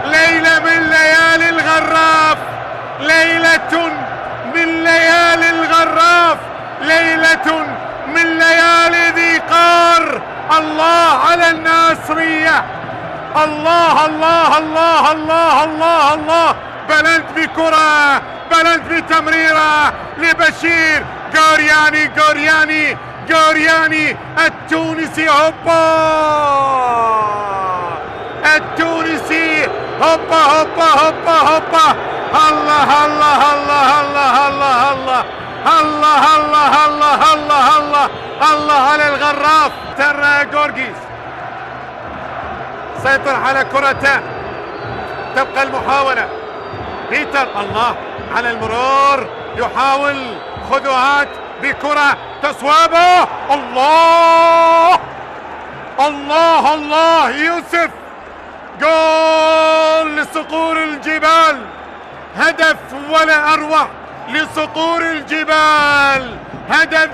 [SPEAKER 4] ليلة من ليالي الغراف، ليلة من ليالي ذي قار. الله على الناصرية. الله. بلنت بكرة، بلنت بتمريرة لبشير قورياني التونسي. هوبا الله على الغراف. ترى جورجيس سيطر على كرته، تبقى المحاولة. بيتر الله على المرور، يحاول خذوهات بكرة، تصويبه. الله يوسف. جول لصقور الجبال، هدف ولا أروع لصقور الجبال. هدف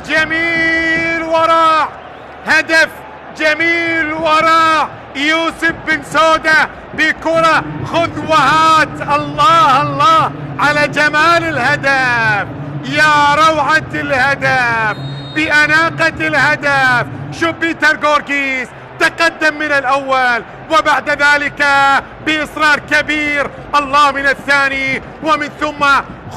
[SPEAKER 4] جميل وراء يوسف بن سودة بكرة خذ وهات. الله على جمال الهدف، يا روعة الهدف، بأناقة الهدف. شوف بيتر جورجيس تقدم من الأول، وبعد ذلك بإصرار كبير الله من الثاني، ومن ثم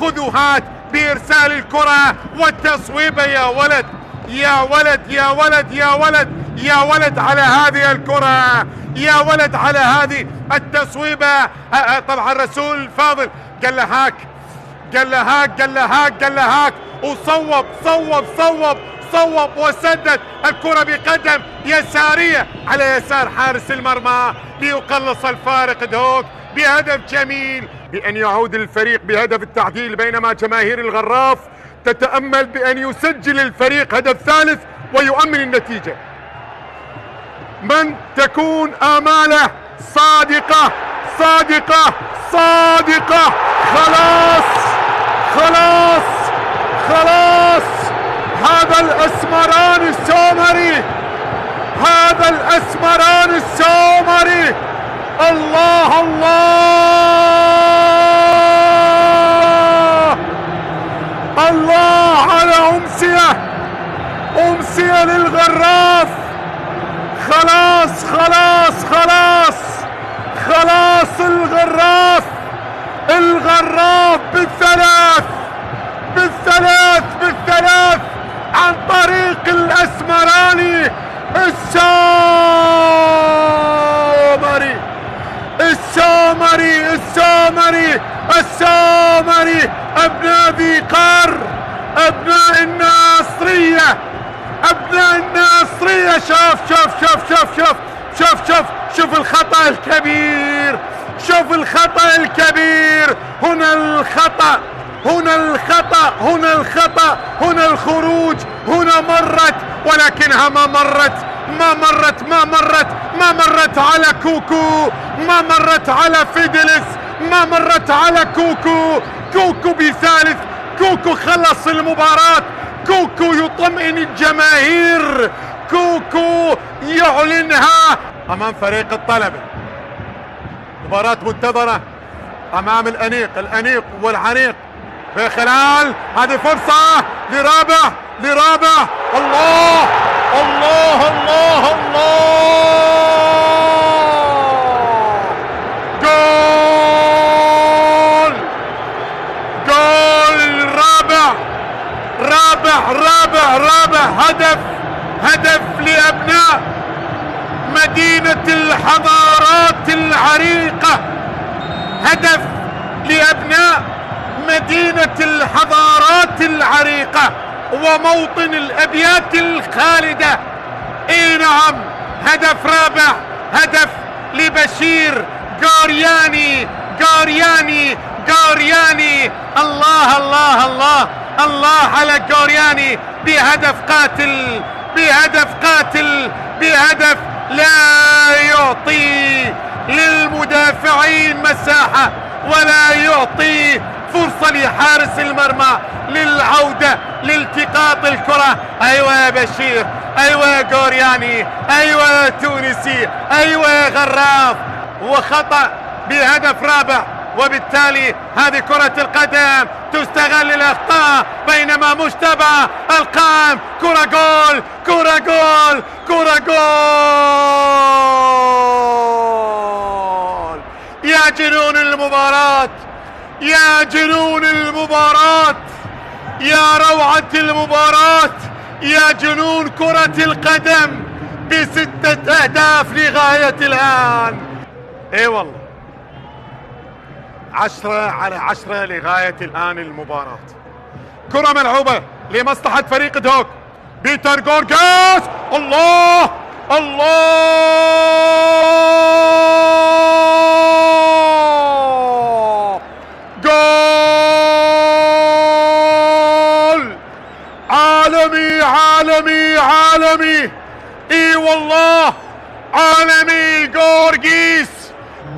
[SPEAKER 4] خذوا هات بإرسال الكرة والتصويبة. يا ولد يا ولد يا ولد يا ولد يا ولد على هذه الكرة، يا ولد على هذه التصويبة. طبعا رسول الفاضل قال له هاك، قال له هاك، قال له هاك، قال له هاك، وصوب صوب صوب صوب وسدد الكرة بقدم يسارية على يسار حارس المرمى ليقلص الفارق دهوك بهدف جميل، بأن يعود الفريق بهدف التعديل، بينما جماهير الغراف تتأمل بأن يسجل الفريق هدف ثالث ويؤمن النتيجة. من تكون آماله صادقة صادقة صادقة. خلاص خلاص خلاص، هذا الأسمراني السومري، هذا الأسمراني السومري. الله الله الله على أمسية، أمسية للغراف. خلاص خلاص خلاص خلاص، الغراف، الغراف بالثلاث بالثلاث بالثلاث عن طريق الأسمراني السومري السومري السومري السومري. أبناء ذي قار، أبناء الناصرية، أبناء الناصرية. شوف شوف شوف شوف شوف شوف شوف شوف الخطأ الكبير، شوف الخطأ الكبير. هنا الخطأ، هنا الخطأ، هنا الخطأ، هنا الخروج. هنا مرت ولكنها ما مرت ما مرت ما مرت ما مرت على كوكو، ما مرت على فيدلس، ما مرت على كوكو. كوكو بثالث، كوكو خلص المباراة، كوكو يطمئن الجماهير، كوكو يعلنها أمام فريق الطلبة. مباراة منتظرة أمام الأنيق، الأنيق والعنيق في خلال هذه فرصة لرابع، لرابع. الله الله الله الله، جول جول رابع رابع رابع رابع. هدف، هدف لأبناء مدينة الحضارات العريقة، هدف لأبناء مدينة الحضارات العريقة وموطن الأبيات الخالدة. اي نعم، هدف رابع، هدف لبشير غورياني غورياني غورياني. الله الله الله الله على غورياني، بهدف قاتل، بهدف قاتل، بهدف لا يعطي للمدافعين مساحة ولا يعطي فرصة لحارس المرمى للعودة لالتقاط الكرة. ايوه يا بشير، ايوه يا غورياني، ايوه يا تونسي، ايوه يا غراف. وخطأ بهدف رابع، وبالتالي هذه كرة القدم تستغل الأخطاء، بينما مجتبى القائم. كرة جول، كرة جول، كرة جول. يا جنون المباراة، يا جنون المباراة، يا روعة المباراة، يا جنون كرة القدم ب6 أهداف لغاية الآن. اي والله 10/10 لغاية الآن المباراة. كرة ملعوبة لمصلحة فريق دهوك. بيتر غورغيس، الله الله، جول عالمي عالمي عالمي. اي والله عالمي. غورغيس،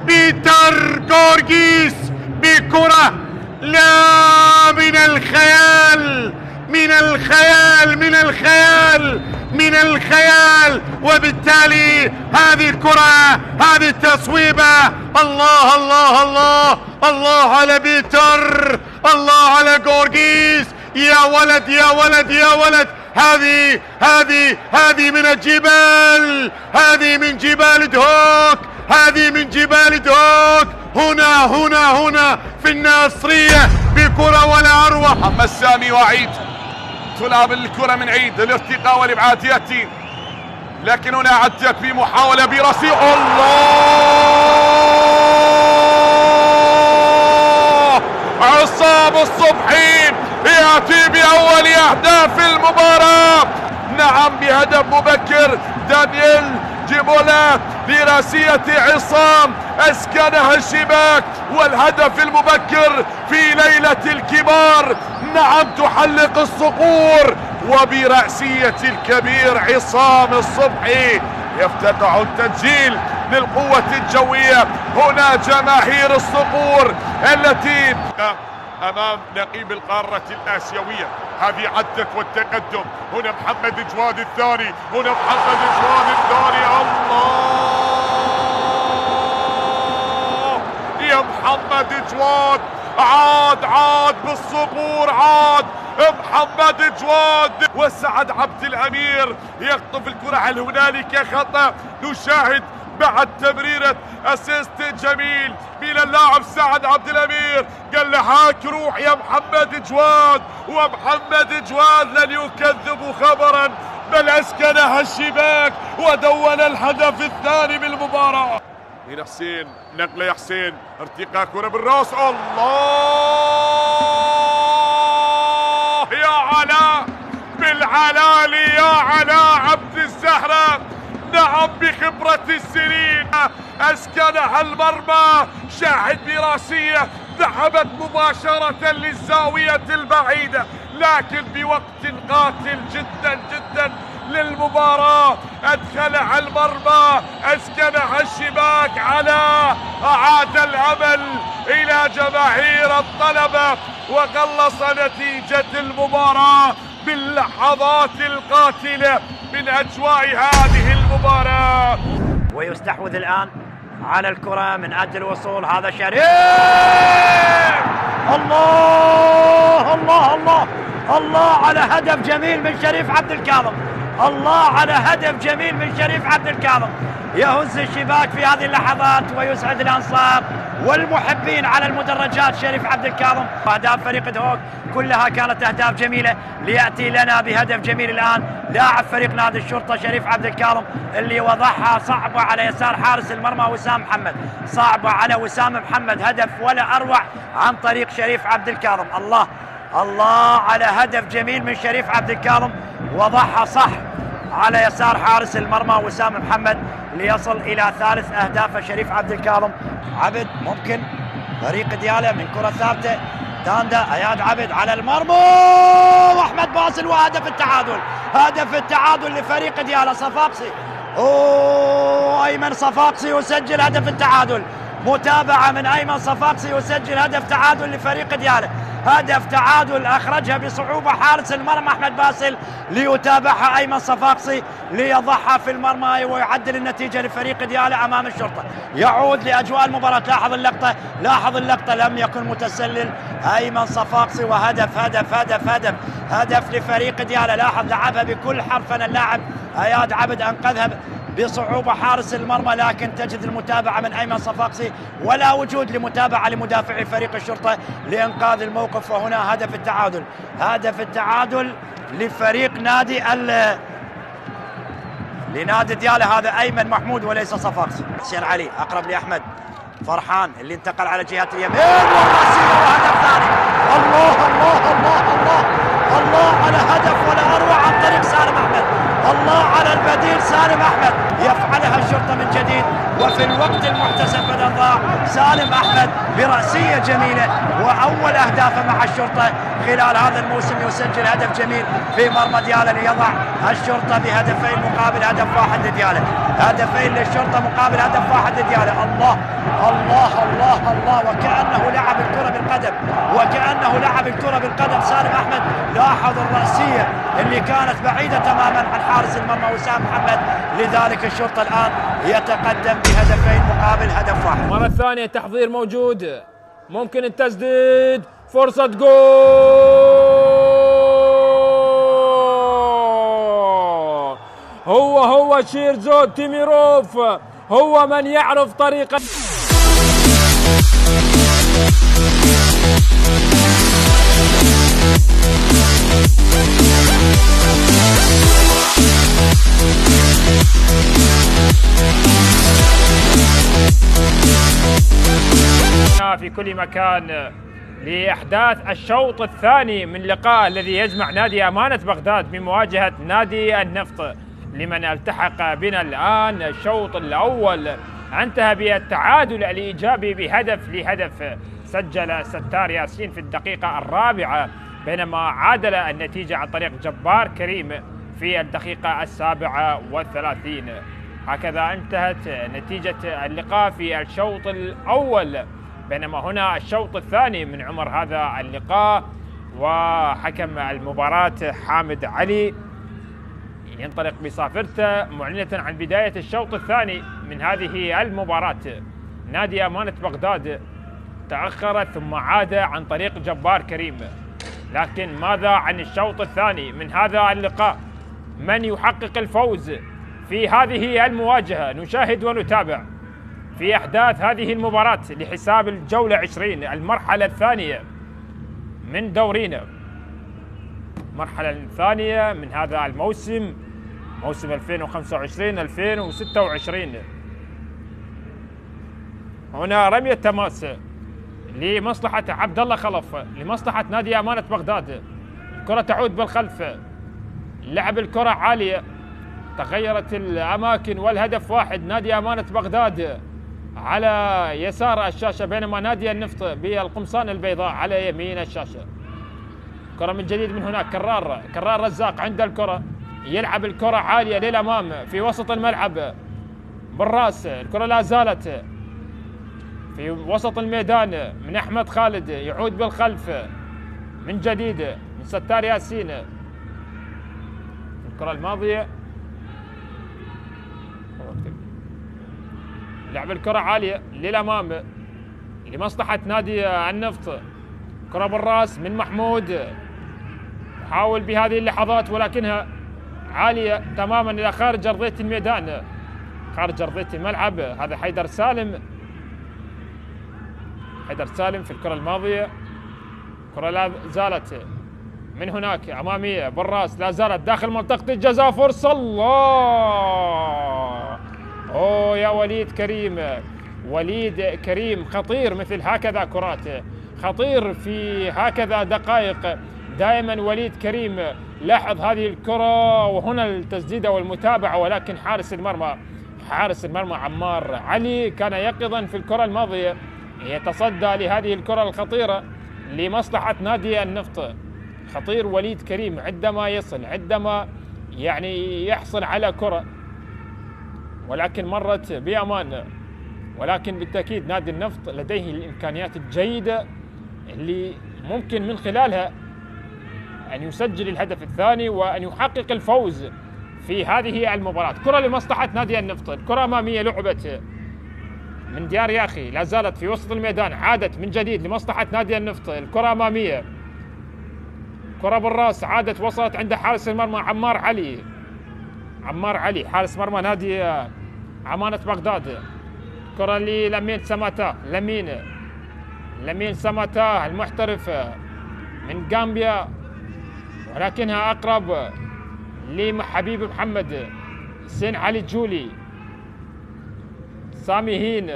[SPEAKER 4] بيتر غورغيس بكرة لا من الخيال، من الخيال، من الخيال، من الخيال. وبالتالي هذه الكرة، هذه التصويبة. الله الله الله الله على بيتر، الله على غورغيس. يا ولد يا ولد يا ولد، هذه من الجبال، هذه من جبال دهوك، هذه من جبال دهوك. هنا في الناصرية بكرة ولا أروع.
[SPEAKER 5] محمد سامي وعيد تلعب الكرة من عيد، الارتقاء والإبعاد يأتي، لكن هنا عدت بمحاولة براسي. الله، عصام الصبحي يأتي بأول أهداف المباراة. نعم، بهدف مبكر دانييل جيبولا براسية عصام أسكنها الشباك، والهدف المبكر في ليلة الكبار. نعم، تحلق الصقور، وبرأسية الكبير عصام الصبحي يفتتح التسجيل للقوة الجوية. هنا جماهير الصقور التي أمام نقيب القارة الآسيوية. هذه عدت والتقدم. هنا محمد جواد الثاني، الله، يا محمد جواد، عاد بالصقور، عاد محمد جواد. وسعد عبد الأمير يخطف الكرة. هل هنالك خطأ؟ نشاهد بعد تمريرة اسيست جميل من اللاعب سعد عبد الأمير، قال له هاك روح يا محمد جواد، ومحمد جواد لن يكذب خبرا بل اسكنها الشباك ودون الهدف الثاني بالمباراة. هنا حسين، نقله يا حسين، ارتقاء كرة بالراس. الله يا علاء، بالعلالي يا علاء عبد الزهرة. نعم، بخبرة السنين اسكنها المرمى. شاهد براسية ذهبت مباشرة للزاوية البعيدة، لكن بوقت قاتل جدا جدا للمباراة أدخلها المرمى، أسكنها الشباك. على أعاد الأمل إلى جماهير الطلبة، وقلص نتيجة المباراة باللحظات القاتلة من أجواء هذه المباراة.
[SPEAKER 3] ويستحوذ الآن على الكرة من أجل الوصول. هذا شريف، الله الله الله الله على هدف جميل من شريف عبد الكاظم. الله على هدف جميل من شريف عبد الكاظم، يهز الشباك في هذه اللحظات ويسعد الأنصار والمحبين على المدرجات. شريف عبد الكاظم، أهداف فريق دهوك كلها كانت أهداف جميلة. ليأتي لنا بهدف جميل الآن لاعب فريق نادي الشرطة شريف عبد الكاظم، اللي وضعها صعبة على يسار حارس المرمى وسام محمد، صعبة على وسام محمد. هدف ولا أروع عن طريق شريف عبد الكاظم. الله على هدف جميل من شريف عبد الكاظم، وضعها صح على يسار حارس المرمى وسام محمد ليصل إلى ثالث أهداف شريف عبد الكاظم. عبد ممكن فريق دياله من كرة ثابتة، داندا، اياد عبد على المرمى، واحمد باصل، وهدف التعادل. هدف التعادل لفريق دياله. صفاقسي، ايمن صفاقسي يسجل هدف التعادل. متابعة من ايمن صفاقسي يسجل هدف تعادل لفريق دياله. هدف تعادل اخرجها بصعوبة حارس المرمى احمد باسل، ليتابعها ايمن صفاقسي ليضعها في المرمى ويعدل النتيجة لفريق دياله امام الشرطة. يعود لاجواء المباراة. لاحظ اللقطة، لم يكن متسلل ايمن صفاقسي، وهدف هدف لفريق دياله. لاحظ لعبها بكل حرفنة اللاعب اياد عبد، انقذها بصعوبة حارس المرمى، لكن تجد المتابعة من أيمن صفاقسي ولا وجود لمتابعة لمدافعي فريق الشرطة لإنقاذ الموقف. وهنا هدف التعادل لفريق لنادي دياله. هذا أيمن محمود وليس صفاقسي. حسين علي أقرب لأحمد فرحان اللي انتقل على جهة اليمين، والرأسية وهدف ثاني. الله على هدف ولا أروع عن طريق سالم أحمد. الله على البديل سالم أحمد، يفعلها الشرطة من جديد وفي الوقت المحتسب بدل ضاع. سالم أحمد برأسية جميلة، وأول أهدافه مع الشرطة خلال هذا الموسم، يسجل هدف جميل في مرمى دياله ليضع الشرطة بهدفين مقابل هدف واحد لدياله. هدفين للشرطة مقابل هدف واحد لدياله. الله وكأنه لعب الكرة بالقدم سالم أحمد. لاحظ الرأسية اللي كانت بعيدة تماما عن حارس المرمى وسام محمد، لذلك الشرطة الآن يتقدم بهدفين مقابل هدف واحد.
[SPEAKER 2] مرة ثانية تحضير موجود، ممكن التسديد، فرصة جول. هو شيرزو تيميروف، هو من يعرف طريقة.
[SPEAKER 1] في كل مكان لأحداث الشوط الثاني من لقاء الذي يجمع نادي أمانة بغداد بمواجهة نادي النفط. لمن التحق بنا الآن، الشوط الأول انتهى بالتعادل الإيجابي بهدف لهدف، سجل ستار ياسين في الدقيقة الرابعة، بينما عادل النتيجة عن طريق جبار كريم في الدقيقة 37. هكذا انتهت نتيجة اللقاء في الشوط الأول، بينما هنا الشوط الثاني من عمر هذا اللقاء، وحكم المباراة حامد علي ينطلق بصافرته معلنة عن بداية الشوط الثاني من هذه المباراة. نادي أمانة بغداد تأخر ثم عاد عن طريق جبار كريم، لكن ماذا عن الشوط الثاني من هذا اللقاء؟ من يحقق الفوز في هذه المواجهة؟ نشاهد ونتابع في أحداث هذه المباراة لحساب الجولة 20 المرحلة الثانية من دورينا، المرحلة الثانية من هذا الموسم، موسم 2025-2026. هنا رمية تماس لمصلحة عبد الله خلف، لمصلحة نادي أمانة بغداد. الكرة تعود بالخلف، لعب الكرة عالية، تغيرت الأماكن والهدف واحد. نادي أمانة بغداد على يسار الشاشة، بينما نادي النفط بالقمصان البيضاء على يمين الشاشة. كرة من جديد من هناك، كرار رزاق عند الكرة، يلعب الكرة عالية للأمام في وسط الملعب بالراس. الكرة لا زالت في وسط الميدان من أحمد خالد، يعود بالخلف من جديد من ستار ياسين. الكرة الماضية لعب الكرة عالية للأمام لمصلحة نادي النفط. كرة بالراس من محمود، حاول بهذه اللحظات ولكنها عالية تماما إلى خارج أرضية الميدان، خارج أرضية الملعب. هذا حيدر سالم في الكرة الماضية. كرة لا زالت من هناك أمامية بالراس، لا زالت داخل منطقة الجزاء، فرصة. الله، أوه يا وليد كريم خطير مثل هكذا كرات، خطير في هكذا دقائق دائما وليد كريم. لاحظ هذه الكرة وهنا التسديدة والمتابعة، ولكن حارس المرمى عمار علي كان يقظا في الكرة الماضية، يتصدى لهذه الكرة الخطيرة لمصلحة نادي النفط. خطير وليد كريم عندما يعني يحصل على كرة، ولكن مرت بأمان. ولكن بالتأكيد نادي النفط لديه الإمكانيات الجيدة اللي ممكن من خلالها أن يسجل الهدف الثاني وأن يحقق الفوز في هذه المباراة. كرة لمصلحة نادي النفط، الكرة أمامية لعبت من ديار ياخي، لا زالت في وسط الميدان، عادت من جديد لمصلحة نادي النفط. الكرة أمامية، كرة بالراس، عادت وصلت عند حارس المرمى عمار علي حارس مرمى نادي أمانة بغداد. كرة للمين سماتا، لمين سماتا المحترف من غامبيا، ولكنها أقرب لحبيب محمد حسين علي الجولي. سامي هين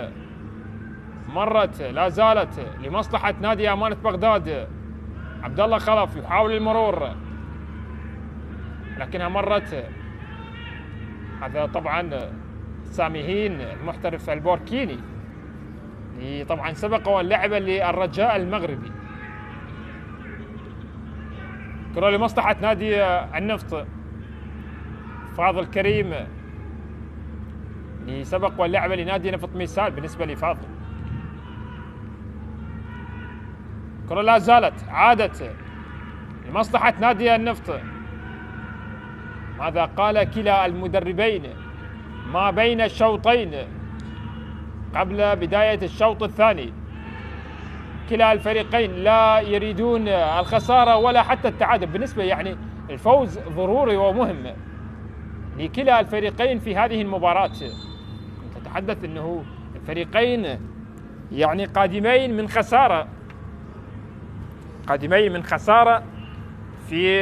[SPEAKER 1] مرت، لا زالت لمصلحة نادي أمانة بغداد. عبد الله خلف يحاول المرور لكنها مرت. هذا طبعا سامي هين المحترف البوركيني، طبعا سبق واللعب للرجاء المغربي. كرة لمصلحة نادي النفط، فاضل كريم سبق واللعب لنادي نفط ميسال بالنسبة لفاضل. كرة لا زالت، عادت لمصلحة نادي النفط. ماذا قال كلا المدربين ما بين الشوطين قبل بداية الشوط الثاني؟ كلا الفريقين لا يريدون الخسارة ولا حتى التعادل، بالنسبة يعني الفوز ضروري ومهم.
[SPEAKER 2] لكلا الفريقين في هذه المباراة. تتحدث أنه الفريقين يعني قادمين من خسارة في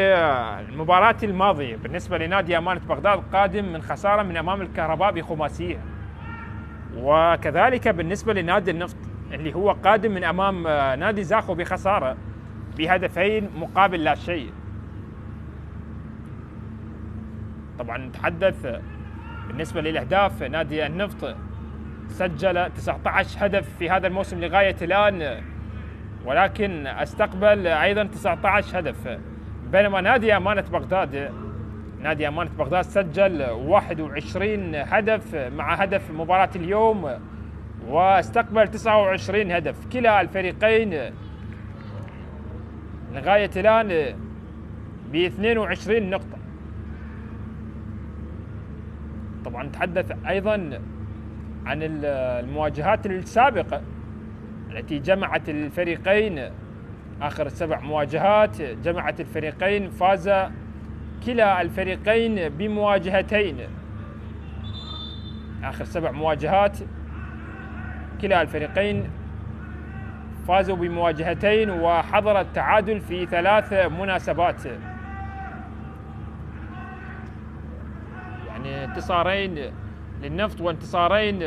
[SPEAKER 2] المباراة الماضية. بالنسبة لنادي أمانة بغداد قادم من خسارة من أمام الكهرباء بخماسية، وكذلك بالنسبة لنادي النفط اللي هو قادم من أمام نادي زاخو بخسارة بهدفين مقابل لا شيء. طبعا نتحدث بالنسبة للأهداف، نادي النفط سجل 19 هدف في هذا الموسم لغاية الآن، ولكن استقبل أيضا 19 هدف، بينما نادي أمانة بغداد سجل 21 هدف مع هدف مباراة اليوم، واستقبل 29 هدف. كلا الفريقين لغاية الآن ب 22 نقطة. طبعا نتحدث أيضا عن المواجهات السابقة التي جمعت الفريقين. آخر 7 مواجهات جمعت الفريقين، فاز كلا الفريقين بمواجهتين. آخر 7 مواجهات كلا الفريقين فازوا بمواجهتين، وحضر التعادل في 3 مناسبات، يعني انتصارين للنفط وانتصارين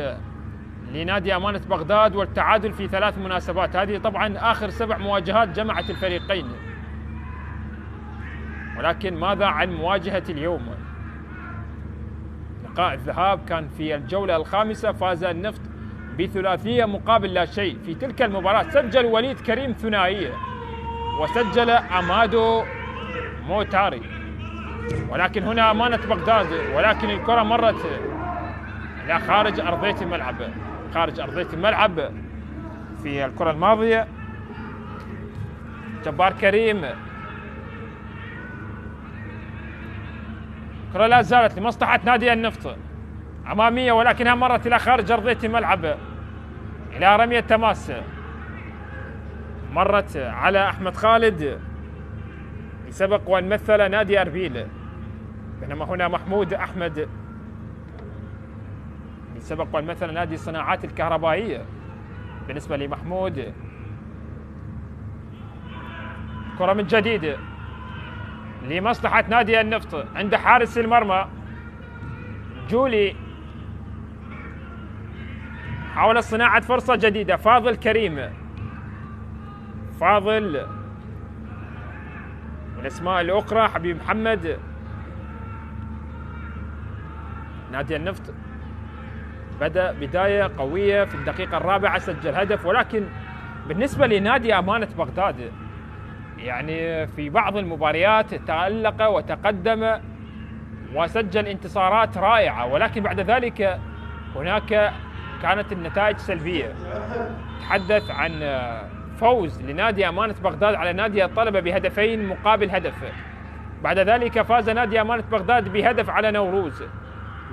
[SPEAKER 2] لنادي أمانة بغداد، والتعادل في 3 مناسبات. هذه طبعا آخر 7 مواجهات جمعت الفريقين. ولكن ماذا عن مواجهة اليوم؟ لقاء الذهاب كان في الجولة الخامسة، فاز النفط بثلاثية مقابل لا شيء. في تلك المباراة سجل وليد كريم ثنائية، وسجل أمادو موتاري، ولكن هنا أمانة بغداد، ولكن الكرة مرت إلى خارج أرضية الملعب في الكرة الماضية. جبار كريم، الكرة لا زالت لمصلحة نادي النفط أمامية، ولكنها مرت إلى خارج أرضية الملعب إلى رمية تماس، مرت على أحمد خالد سبق وأن مثل نادي أربيل، بينما هنا محمود أحمد سبق وأن مثل نادي الصناعات الكهربائية. بالنسبة لمحمود، كرة من جديد لمصلحة نادي النفط عند حارس المرمى جولي، حاول صناعة فرصة جديدة. فاضل كريم، فاضل والأسماء الأخرى حبيب محمد. نادي النفط بدأ بداية قوية في الدقيقة 4 سجل هدف، ولكن بالنسبة لنادي أمانة بغداد يعني في بعض المباريات تألق وتقدم وسجل انتصارات رائعة، ولكن بعد ذلك هناك كانت النتائج سلبية. تحدث عن فوز لنادي أمانة بغداد على نادي الطلبة بهدفين مقابل هدف، بعد ذلك فاز نادي أمانة بغداد بهدف على نوروز،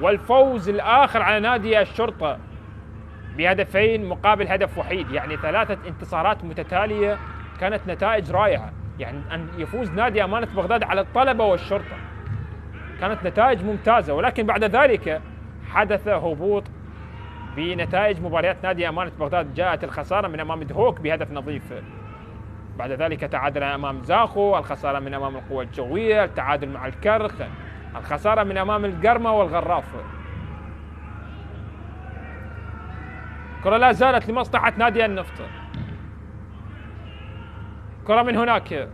[SPEAKER 2] والفوز الآخر على نادي الشرطة بهدفين مقابل هدف وحيد. يعني 3 انتصارات متتالية، كانت نتائج رائعة. يعني أن يفوز نادي أمانة بغداد على الطلبة والشرطة كانت نتائج ممتازة، ولكن بعد ذلك حدث هبوط بنتائج مباريات نادي أمانة بغداد. جاءت الخسارة من أمام دهوك بهدف نظيف، بعد ذلك تعادل أمام زاخو، الخسارة من أمام القوة الجوية، التعادل مع الكرخ، الخسارة من أمام القرمة والغراف. كرة لا زالت لمصلحة نادي النفط، كرة من هناك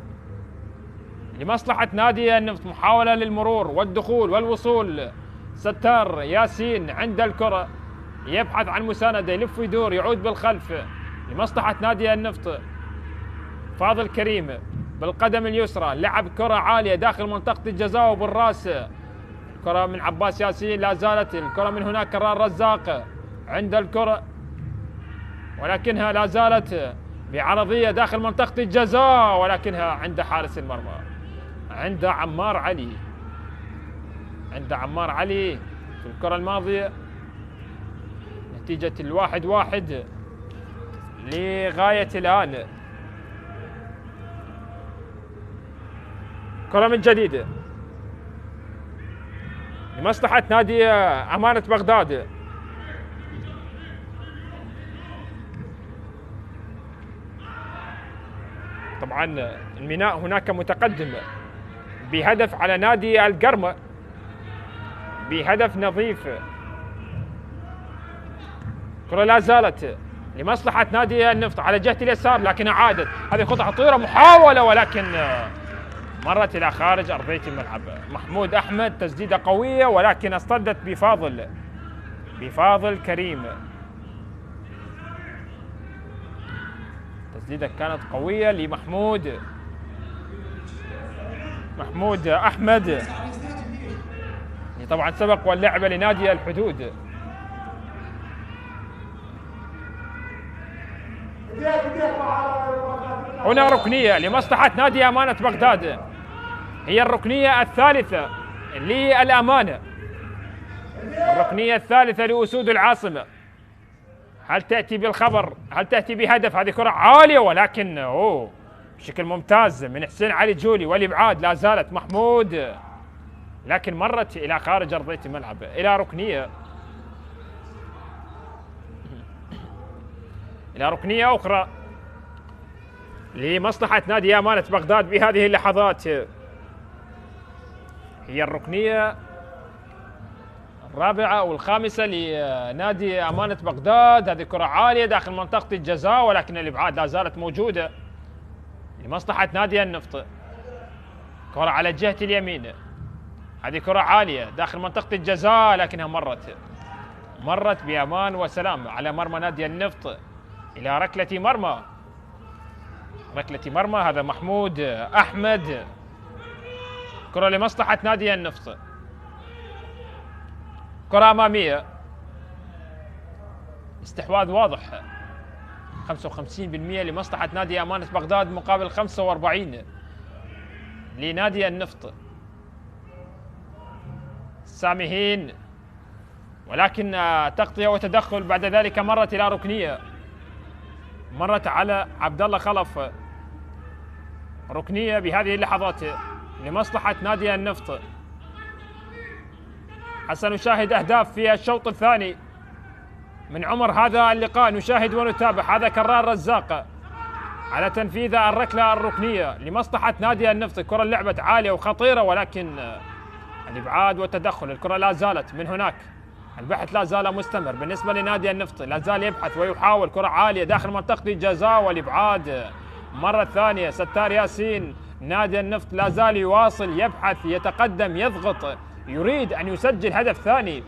[SPEAKER 2] لمصلحة نادي النفط، محاولة للمرور والدخول والوصول. ستار ياسين عند الكرة يبحث عن مساندة، يلف ويدور، يعود بالخلف لمصلحة نادي النفط. فاضل كريم بالقدم اليسرى لعب كرة عالية داخل منطقة الجزاء وبالراس. كرة من عباس ياسين، لا زالت الكرة من هناك. كرار رزاق عند الكرة، ولكنها لا زالت بعرضية داخل منطقة الجزاء، ولكنها عند حارس المرمى، عند عمار علي في الكرة الماضية. نتيجة 1-1 لغاية الآن. كرة من جديد لمصلحة نادي أمانة بغداد. طبعا الميناء هناك متقدم بهدف على نادي القرمة بهدف نظيف. كرة لا زالت لمصلحة نادي النفط على جهة اليسار، لكن عادت هذه خطأ خطيرة، محاولة ولكن مرت إلى خارج أرضية الملعب. محمود أحمد تسديدة قوية ولكن اصطدت بفاضل كريم. تسديدة كانت قوية لمحمود أحمد اللي طبعا سبق واللعبة لنادي الحدود. هنا ركنية لمصلحة نادي أمانة بغداد، هي الركنية الثالثة للأمانة، الركنية الثالثة لأسود العاصمة. هل تأتي بالخبر؟ هل تأتي بهدف؟ هذه كرة عالية ولكن بشكل ممتاز من حسين علي جولي، والإبعاد لا زالت محمود، لكن مرت إلى خارج أرضية الملعب إلى ركنية أخرى لمصلحة نادي أمانة بغداد بهذه اللحظات. هي الركنية الرابعة أو الخامسة لنادي أمانة بغداد. هذه كرة عالية داخل منطقة الجزاء ولكن الإبعاد لا زالت موجودة لمصلحة نادي النفط. كرة على جهة اليمين، هذه كرة عالية داخل منطقة الجزاء لكنها مرت بأمان وسلام على مرمى نادي النفط إلى ركلة مرمى. هذا محمود أحمد. كرة لمصلحة نادي النفط، كرة أمامية، استحواذ واضح 55% لمصلحة نادي أمانة بغداد مقابل 45 لنادي النفط. سامحين ولكن تغطية وتدخل بعد ذلك مرت إلى ركنية، مرت على عبد الله خلف. ركنية بهذه اللحظات لمصلحة نادي النفط. حسن نشاهد أهداف في الشوط الثاني من عمر هذا اللقاء، نشاهد ونتابع. هذا كرار رزاق على تنفيذ الركلة الركنية لمصلحة نادي النفط. الكرة لعبت عالية وخطيرة ولكن الإبعاد والتدخل. الكرة لا زالت من هناك، البحث لا زال مستمر بالنسبة لنادي النفط، لا زال يبحث ويحاول. كرة عالية داخل منطقة الجزاء والإبعاد مرة ثانية. ستار ياسين. نادي النفط لا زال يواصل يبحث، يتقدم، يضغط، يريد أن يسجل هدف ثاني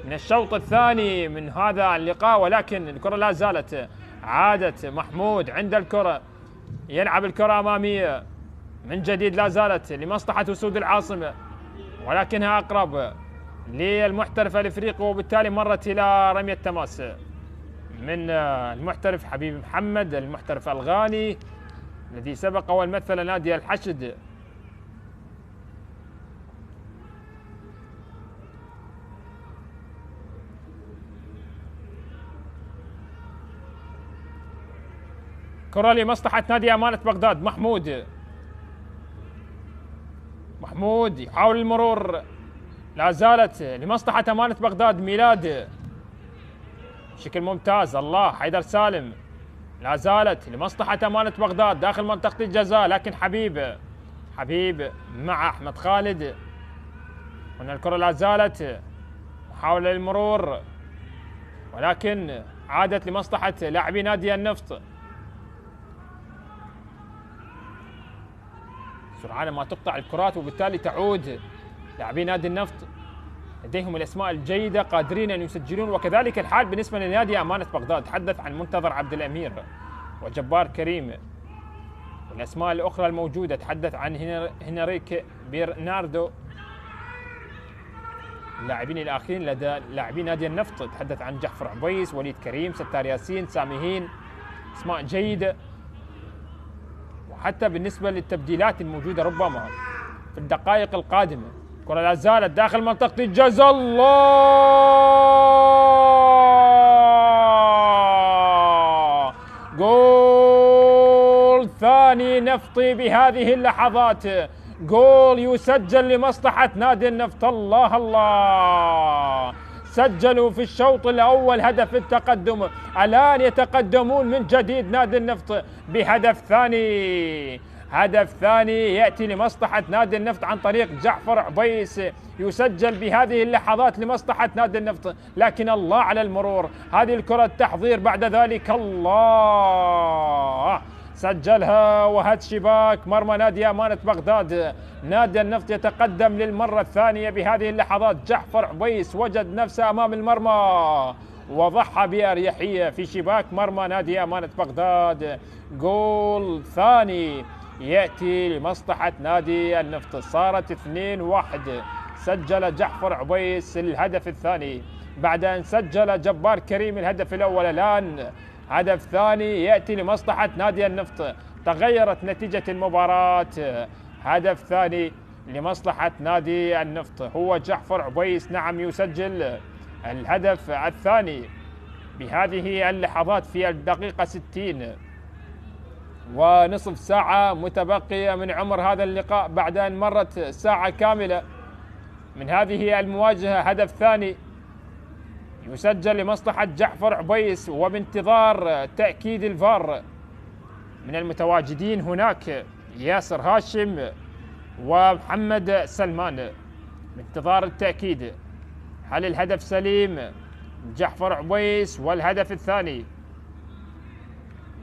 [SPEAKER 2] من الشوط الثاني من هذا اللقاء، ولكن الكرة لا زالت. عادت محمود عند الكرة، يلعب الكرة أمامية من جديد، لا زالت لمصلحة أسود العاصمة ولكنها أقرب للمحترف الإفريقي، وبالتالي مرت إلى رمية تماس من المحترف حبيب محمد، المحترف الغاني الذي سبق ومثل نادي الحشد. كرة لمصلحة نادي أمانة بغداد. محمود يحاول المرور، لا زالت لمصلحة أمانة بغداد. ميلاد بشكل ممتاز. الله حيدر سالم، لا زالت لمصلحة أمانة بغداد داخل منطقة الجزاء، لكن حبيب مع أحمد خالد. هنا الكرة لا زالت محاولة للمرور ولكن عادت لمصلحة لاعبي نادي النفط. سرعان ما تقطع الكرات وبالتالي تعود لاعبي نادي النفط، لديهم الاسماء الجيده قادرين ان يسجلون، وكذلك الحال بالنسبه لنادي امانه بغداد. تحدث عن منتظر عبد الامير وجبار كريم، والاسماء الاخرى الموجوده تحدث عن هنريك برناردو. اللاعبين الاخرين لدى لاعبي نادي النفط تحدث عن جعفر عبيس، وليد كريم، ستار ياسين، سامحين، اسماء جيده. وحتى بالنسبه للتبديلات الموجوده ربما في الدقائق القادمه. الكرة لا زالت داخل منطقة الجزاء. الله، جول ثاني نفطي بهذه اللحظات، جول يسجل لمصلحة نادي النفط. الله الله، سجلوا في الشوط الأول هدف التقدم، الآن يتقدمون من جديد نادي النفط بهدف ثاني. هدف ثاني يأتي لمصلحة نادي النفط عن طريق جعفر عبيس، يسجل بهذه اللحظات لمصلحة نادي النفط، لكن الله على المرور، هذه الكرة التحضير بعد ذلك الله سجلها وهد شباك مرمى نادي أمانة بغداد. نادي النفط يتقدم للمرة الثانية بهذه اللحظات. جعفر عبيس وجد نفسه أمام المرمى وضحى بأريحية في شباك مرمى نادي أمانة بغداد. جول ثاني يأتي لمصلحة نادي النفط، صارت 2-1. سجل جعفر عبيس الهدف الثاني بعد أن سجل جبار كريم الهدف الأول. الآن هدف ثاني يأتي لمصلحة نادي النفط، تغيرت نتيجة المباراة. هدف ثاني لمصلحة نادي النفط، هو جعفر عبيس نعم يسجل الهدف الثاني بهذه اللحظات في الدقيقة 60 ونصف ساعة متبقية من عمر هذا اللقاء بعد أن مرت ساعة كاملة من هذه المواجهة. هدف ثاني يسجل لمصلحة جعفر عبيس وبانتظار تأكيد الفار من المتواجدين هناك ياسر هاشم ومحمد سلمان، بانتظار التأكيد هل الهدف سليم. جعفر عبيس والهدف الثاني،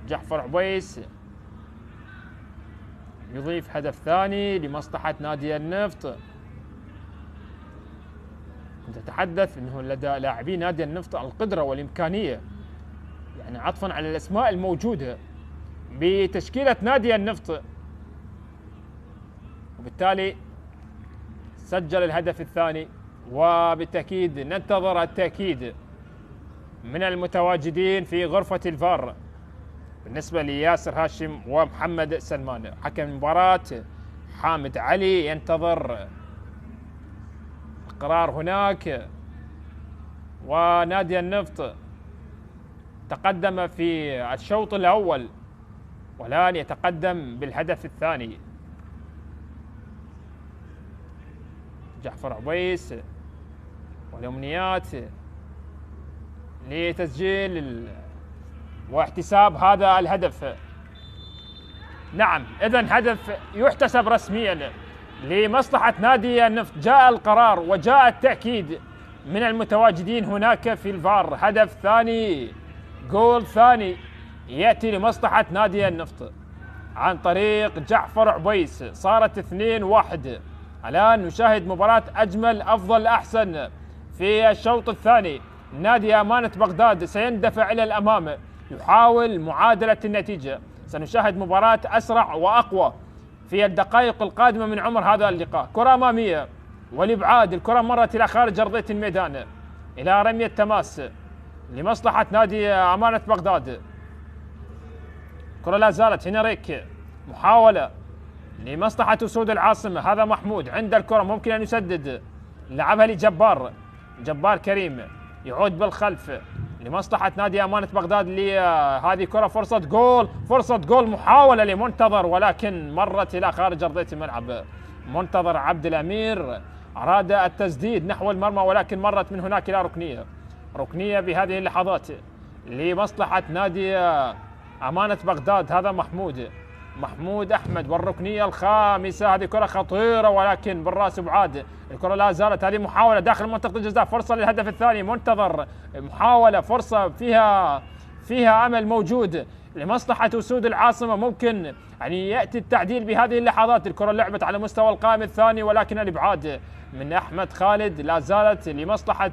[SPEAKER 2] جعفر عبيس يضيف هدف ثاني لمصلحة نادي النفط. كنت أتحدث أنه لدى لاعبي نادي النفط القدرة والإمكانية، يعني عطفا على الأسماء الموجودة بتشكيلة نادي النفط، وبالتالي سجل الهدف الثاني. وبالتأكيد ننتظر التأكيد من المتواجدين في غرفة الفار بالنسبة لياسر هاشم ومحمد سلمان. حكم المباراة حامد علي ينتظر القرار هناك. ونادي النفط تقدم في الشوط الأول والآن يتقدم بالهدف الثاني. جعفر عبيس والأمنيات لتسجيل واحتساب هذا الهدف. نعم إذن هدف يحتسب رسميا لمصلحة نادي النفط. جاء القرار وجاء التأكيد من المتواجدين هناك في الفار. هدف ثاني، جول ثاني يأتي لمصلحة نادي النفط عن طريق جعفر عبيس. صارت 2-1. الآن نشاهد مباراة أجمل أفضل أحسن في الشوط الثاني. نادي أمانة بغداد سيندفع إلى الأمام يحاول معادلة النتيجة. سنشاهد مباراة أسرع وأقوى في الدقائق القادمة من عمر هذا اللقاء. كرة أمامية والإبعاد، الكرة مرت إلى خارج أرضية الميدان إلى رمية تماس لمصلحة نادي أمانة بغداد. كرة لا زالت هنريك، محاولة لمصلحة أسود العاصمة. هذا محمود عند الكرة ممكن أن يسدد، لعبها لجبار، جبار كريم يعود بالخلف لمصلحة نادي أمانة بغداد. لهذه كرة فرصة جول، فرصة جول، محاولة لمنتظر ولكن مرت إلى خارج أرضية الملعب. منتظر عبد الأمير أراد التسديد نحو المرمى ولكن مرت من هناك إلى ركنية. ركنية بهذه اللحظات لمصلحة نادي أمانة بغداد. هذا محمود أحمد والركنية الخامسة. هذه كرة خطيرة ولكن بالراس بعاد. الكرة لا زالت، هذه محاولة داخل منطقة الجزاء، فرصة للهدف الثاني. منتظر محاولة، فرصة فيها أمل موجود لمصلحة أسود العاصمة. ممكن يعني يأتي التعديل بهذه اللحظات. الكرة لعبت على مستوى القائم الثاني ولكن الإبعاد من أحمد خالد لا زالت لمصلحة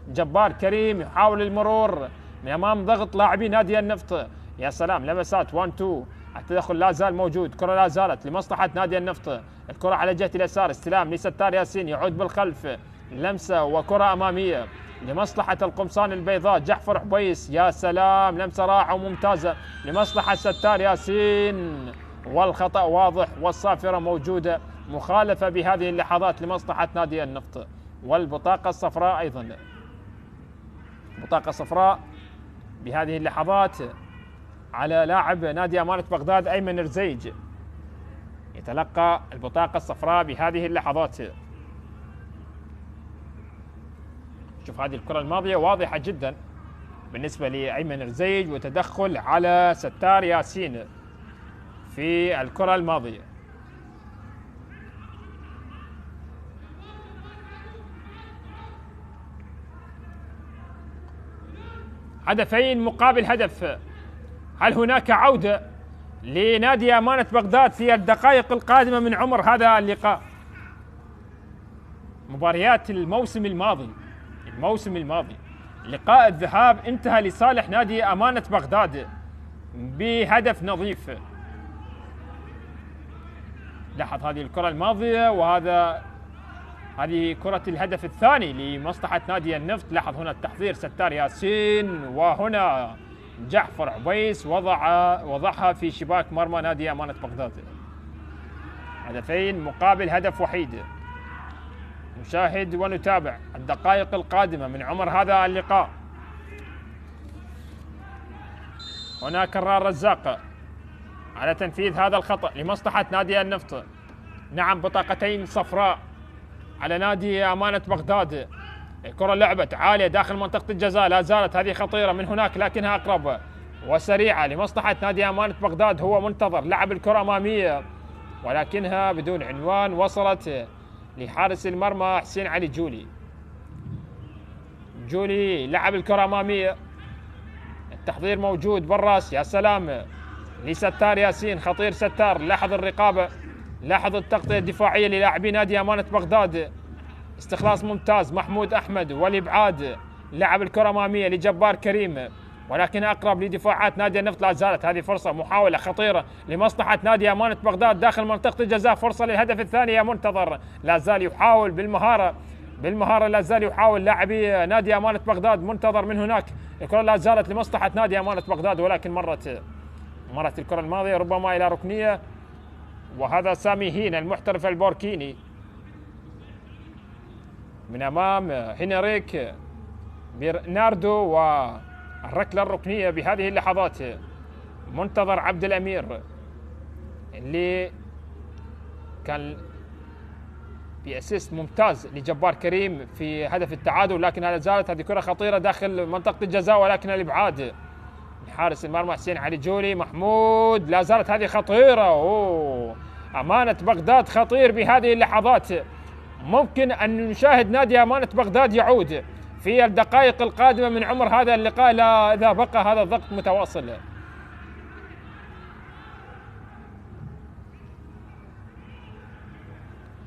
[SPEAKER 2] جبار كريم يحاول المرور من أمام ضغط لاعبي نادي النفط. يا سلام، لمسات 1-2، التدخل لا زال موجود. كرة لا زالت لمصلحة نادي النفط. الكرة على جهة اليسار، استلام لستار ياسين يعود بالخلف، لمسة وكرة أمامية لمصلحة القمصان البيضاء. جعفر عبيس، يا سلام، لمسة رائعة وممتازة لمصلحة ستار ياسين، والخطأ واضح والصافرة موجودة. مخالفة بهذه اللحظات لمصلحة نادي النفط. والبطاقة الصفراء أيضا، بطاقة صفراء بهذه اللحظات على لاعب نادي أمانة بغداد أيمن رزيج. يتلقى البطاقة الصفراء بهذه اللحظات. شوف هذه الكرة الماضية واضحة جدا بالنسبة لأيمن رزيج، وتدخل على ستار ياسين في الكرة الماضية. هدفين مقابل هدف. هل هناك عودة لنادي أمانة بغداد في الدقائق القادمة من عمر هذا اللقاء؟ مباريات الموسم الماضي لقاء الذهاب انتهى لصالح نادي أمانة بغداد بهدف نظيف. لاحظ هذه الكرة الماضية، هذه كرة الهدف الثاني لمصلحة نادي النفط. لاحظ هنا التحضير ستار ياسين، وهنا جعفر عبيس وضعها في شباك مرمى نادي أمانة بغداد. هدفين مقابل هدف وحيد. نشاهد ونتابع الدقائق القادمة من عمر هذا اللقاء. هنا كرار رزاق على تنفيذ هذا الخطأ لمصلحة نادي النفط. نعم، بطاقتين صفراء على نادي أمانة بغداد. الكرة لعبت عالية داخل منطقة الجزاء، لا زالت هذه خطيرة من هناك لكنها أقرب وسريعة لمصلحة نادي أمانة بغداد. هو منتظر لعب الكرة أمامية ولكنها بدون عنوان، وصلت لحارس المرمى حسين علي جولي لعب الكرة أمامية. التحضير موجود بالراس، يا سلام لستار ياسين، خطير ستار. لاحظ الرقابة، لاحظ التغطية الدفاعية للاعبي نادي أمانة بغداد. استخلاص ممتاز محمود أحمد والإبعاد. لعب الكرة أمامية لجبار كريم ولكن أقرب لدفاعات نادي النفط. لا زالت هذه فرصة، محاولة خطيرة لمصلحة نادي أمانة بغداد داخل منطقة الجزاء. فرصة للهدف الثاني يا منتظر. لا زال يحاول بالمهارة لا زال يحاول لاعبي نادي أمانة بغداد. منتظر من هناك، الكرة لا زالت لمصلحة نادي أمانة بغداد ولكن مرت الكرة الماضية ربما إلى ركنية. وهذا سامي هين المحترف البوركيني من أمام هنريك برناردو، والركلة الركنية بهذه اللحظات. منتظر عبد الأمير اللي كان بأسيست ممتاز لجبار كريم في هدف التعادل، لكن لا زالت هذه كرة خطيرة داخل منطقة الجزاء ولكن الإبعاد. حارس المرمى حسين علي جولي. محمود، لا زالت هذه خطيرة. أمانة بغداد خطير بهذه اللحظات. ممكن أن نشاهد نادي أمانة بغداد يعود في الدقائق القادمة من عمر هذا اللقاء إذا بقى هذا الضغط متواصل.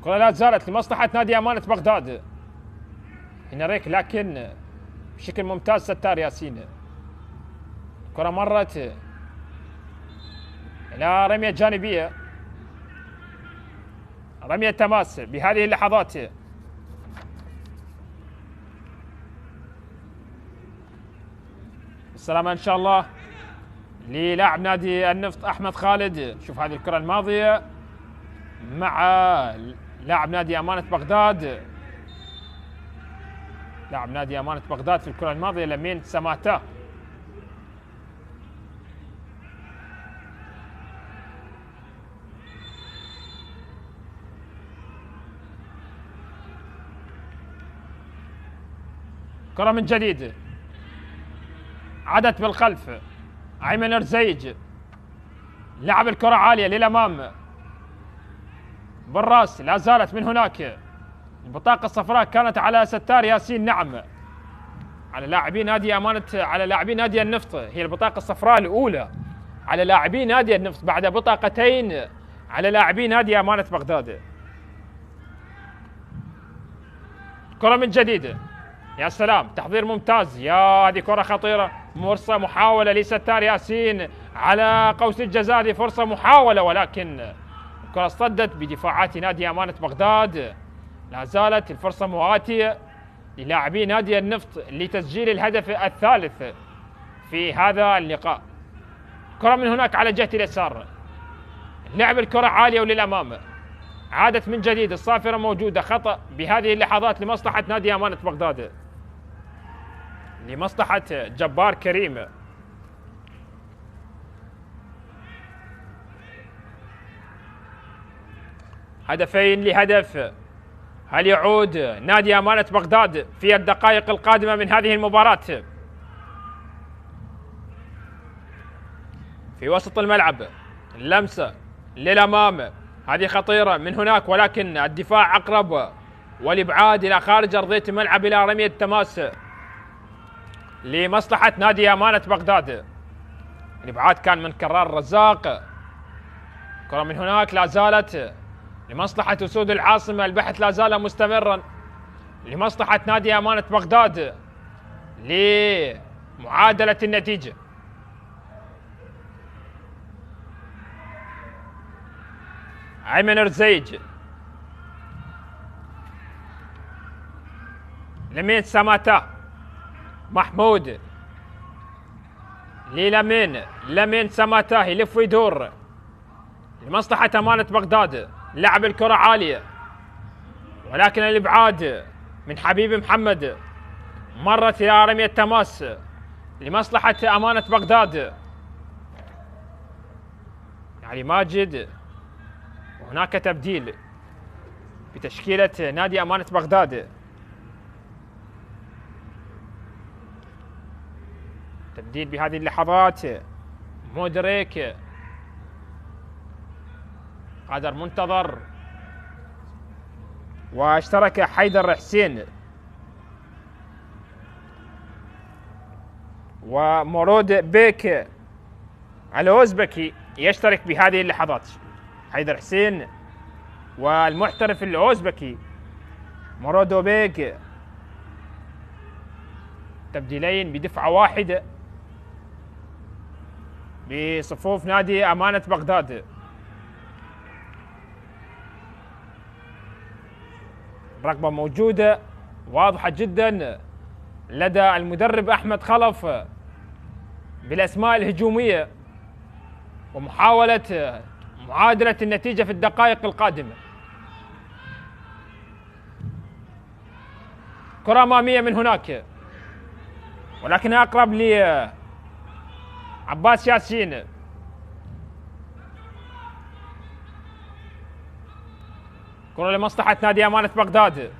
[SPEAKER 2] كرة لا زالت لمصلحة نادي أمانة بغداد. هنريك لكن بشكل ممتاز ستار ياسين. كرة مرت إلى رمية جانبية، رمية تماس بهذه اللحظات. السلامة إن شاء الله للاعب نادي النفط أحمد خالد. شوف هذه الكرة الماضية مع لاعب نادي أمانة بغداد. لاعب نادي أمانة بغداد في الكرة الماضية لمين سماتا. كرة من جديد عادت بالخلف. أيمن رزيج لعب الكرة عالية للأمام بالراس، لا زالت من هناك. البطاقة الصفراء كانت على ستار ياسين، نعم على لاعبي نادي أمانة، على لاعبي نادي النفط. هي البطاقة الصفراء الأولى على لاعبي نادي النفط بعد بطاقتين على لاعبي نادي أمانة بغداد. كرة من جديد، يا سلام تحضير ممتاز. يا هذه كرة خطيرة، فرصة محاولة لستار ياسين على قوس الجزاء. هذه فرصة محاولة ولكن الكرة اصطدت بدفاعات نادي أمانة بغداد. لا زالت الفرصة مواتية للاعبي نادي النفط لتسجيل الهدف الثالث في هذا اللقاء. كرة من هناك على جهة اليسار، لعب الكرة عالية وللأمام. عادت من جديد، الصافرة موجودة. خطأ بهذه اللحظات لمصلحة نادي أمانة بغداد، لمصلحة جبار كريم.
[SPEAKER 1] هدفين لهدف. هل يعود نادي أمانة بغداد في الدقائق القادمة من هذه المباراة؟ في وسط الملعب اللمسة للأمام، هذه خطيرة من هناك، ولكن الدفاع أقرب والإبعاد إلى خارج أرضية الملعب إلى رمية تماس لمصلحة نادي أمانة بغداد. الإبعاد كان من كرار الرزاق. كرة من هناك لا زالت لمصلحة أسود العاصمة، البحث لا زال مستمرا لمصلحة نادي أمانة بغداد لمعادلة النتيجة. أيمن رزيج، لمين ساماتا، محمود لمين ساماتا، يلف ويدور لمصلحة أمانة بغداد. لعب الكرة عالية، ولكن الإبعاد من حبيب محمد مرت إلى رمية تماس لمصلحة أمانة بغداد. يعني ماجد، وهناك تبديل بتشكيلة نادي أمانة بغداد. تبديل بهذه اللحظات، مودريك، قادر منتظر، واشترك حيدر حسين ومورود بيك الأوزبكي يشترك بهذه اللحظات. حيدر حسين والمحترف الأوزبكي مورودو بيك، تبديلين بدفعة واحدة بصفوف نادي أمانة بغداد. الرغبة موجودة واضحة جدا لدى المدرب أحمد خلف بالأسماء الهجومية ومحاولة معادلة النتيجة في الدقائق القادمة. كرة أمامية من هناك، ولكن أقرب لعباس ياسين. كرة لمصلحة نادي أمانة بغداد.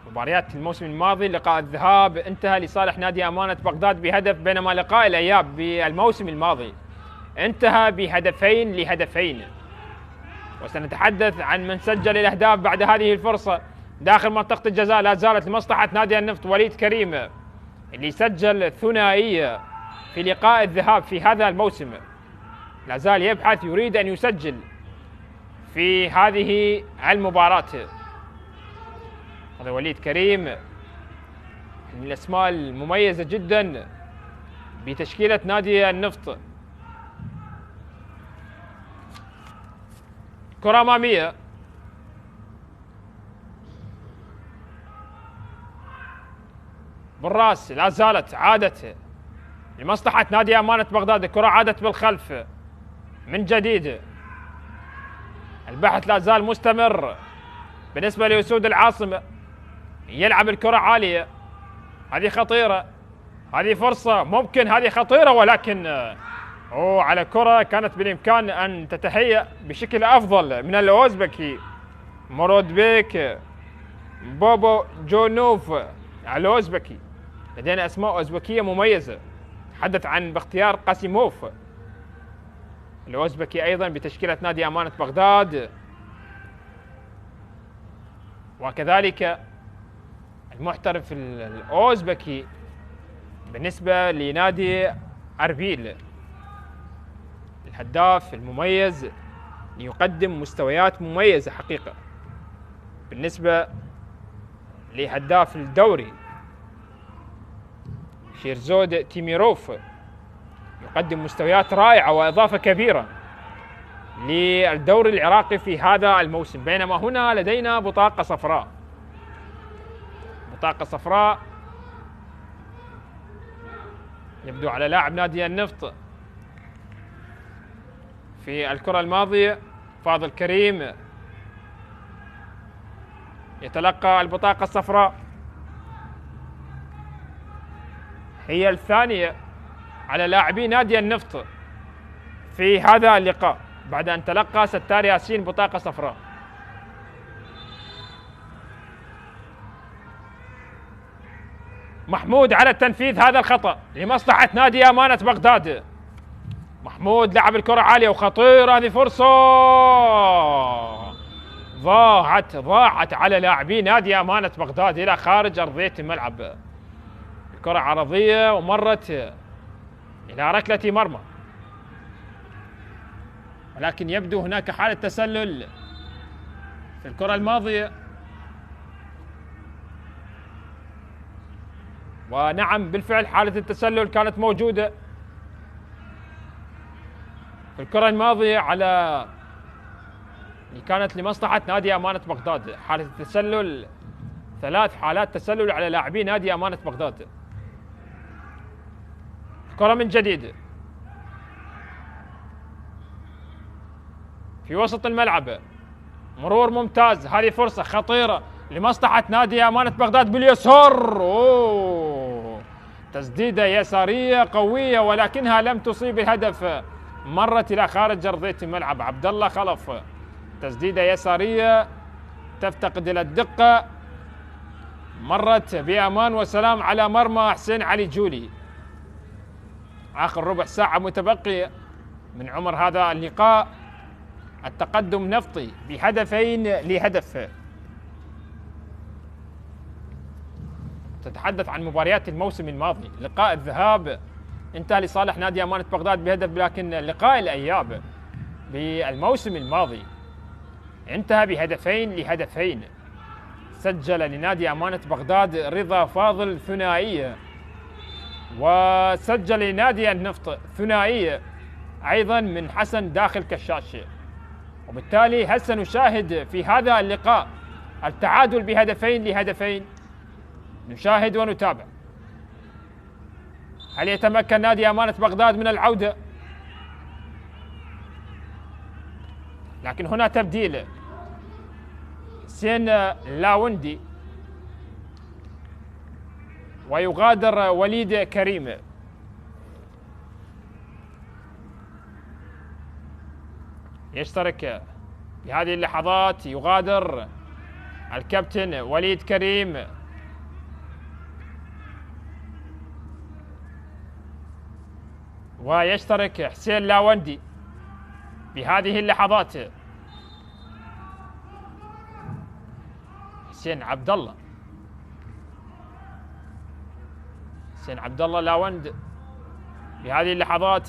[SPEAKER 1] مباريات الموسم الماضي لقاء الذهاب انتهى لصالح نادي أمانة بغداد بهدف، بينما لقاء الإياب بالموسم الماضي انتهى بهدفين لهدفين. وسنتحدث عن من سجل الأهداف بعد هذه الفرصة. داخل منطقة الجزاء لا زالت لمصلحة نادي النفط وليد كريم، اللي سجل ثنائية في لقاء الذهاب في هذا الموسم. لا زال يبحث، يريد أن يسجل في هذه المباراة. هذا وليد كريم من الأسماء المميزة جدا بتشكيلة نادي النفط. كرة أمامية، بالراس لا زالت، عادت لمصلحة نادي أمانة بغداد. الكرة عادت بالخلف من جديد. البحث لا زال مستمر بالنسبة لأسود العاصمة. يلعب الكرة عالية، هذه خطيرة، هذه فرصة ممكن، هذه خطيرة، ولكن على كرة كانت بالإمكان أن تتهيأ بشكل أفضل من الأوزبكي مورود بيك، بوبو جونوف الأوزبكي. لدينا أسماء أوزبكية مميزة. تحدث عن باختيار قاسيموف الأوزبكي أيضا بتشكيلة نادي أمانة بغداد، وكذلك المحترف الأوزبكي بالنسبة لنادي أربيل، الهداف المميز يقدم مستويات مميزة حقيقة. بالنسبة لهداف الدوري شيرزود تيميروف يقدم مستويات رائعة وإضافة كبيرة للدوري العراقي في هذا الموسم. بينما هنا لدينا بطاقة صفراء، بطاقة صفراء يبدو على لاعب نادي النفط في الكرة الماضية. فاضل كريم يتلقى البطاقة الصفراء، هي الثانية على لاعبي نادي النفط في هذا اللقاء.
[SPEAKER 2] بعد أن تلقى ستار ياسين بطاقة صفراء. محمود على تنفيذ هذا الخطأ لمصلحة نادي أمانة بغداد. محمود لعب الكرة عالية وخطيرة، هذه فرصة ضاعت على لاعبي نادي أمانة بغداد إلى خارج أرضية الملعب. الكرة عرضية ومرت إلى ركلة مرمى، ولكن يبدو هناك حالة تسلل في الكرة الماضية. ونعم بالفعل حالة التسلل كانت موجودة في الكرة الماضية اللي كانت لمصلحة نادي أمانة بغداد. حالة التسلل، 3 حالات تسلل على لاعبي نادي أمانة بغداد. الكرة من جديد في وسط الملعب، مرور ممتاز، هذه فرصة خطيرة لمصلحة نادي أمانة بغداد باليسار. تسديدة يسارية قوية ولكنها لم تصيب الهدف، مرت إلى خارج أرضية الملعب. عبد الله خلف، تسديدة يسارية تفتقد إلى الدقة، مرت بأمان وسلام على مرمى حسين علي جولي. آخر ربع ساعة متبقية من عمر هذا اللقاء، التقدم نفطي بهدفين لهدف. تتحدث عن مباريات الموسم الماضي. لقاء الذهاب انتهى لصالح نادي أمانة بغداد بهدف، لكن لقاء الأياب بالموسم الماضي انتهى بهدفين لهدفين. سجل لنادي أمانة بغداد رضا فاضل ثنائية، وسجل لنادي النفط ثنائية أيضا من حسن داخل كشاش. وبالتالي هل سنشاهد في هذا اللقاء التعادل بهدفين لهدفين؟ نشاهد ونتابع. هل يتمكن نادي أمانة بغداد من العودة؟ لكن هنا تبديل، حسين لاوندي ويغادر وليد كريم. يشترك في هذه اللحظات، يغادر الكابتن وليد كريم ويشترك حسين لاوندي في هذه اللحظات. حسين عبد الله لاوند في هذه اللحظات.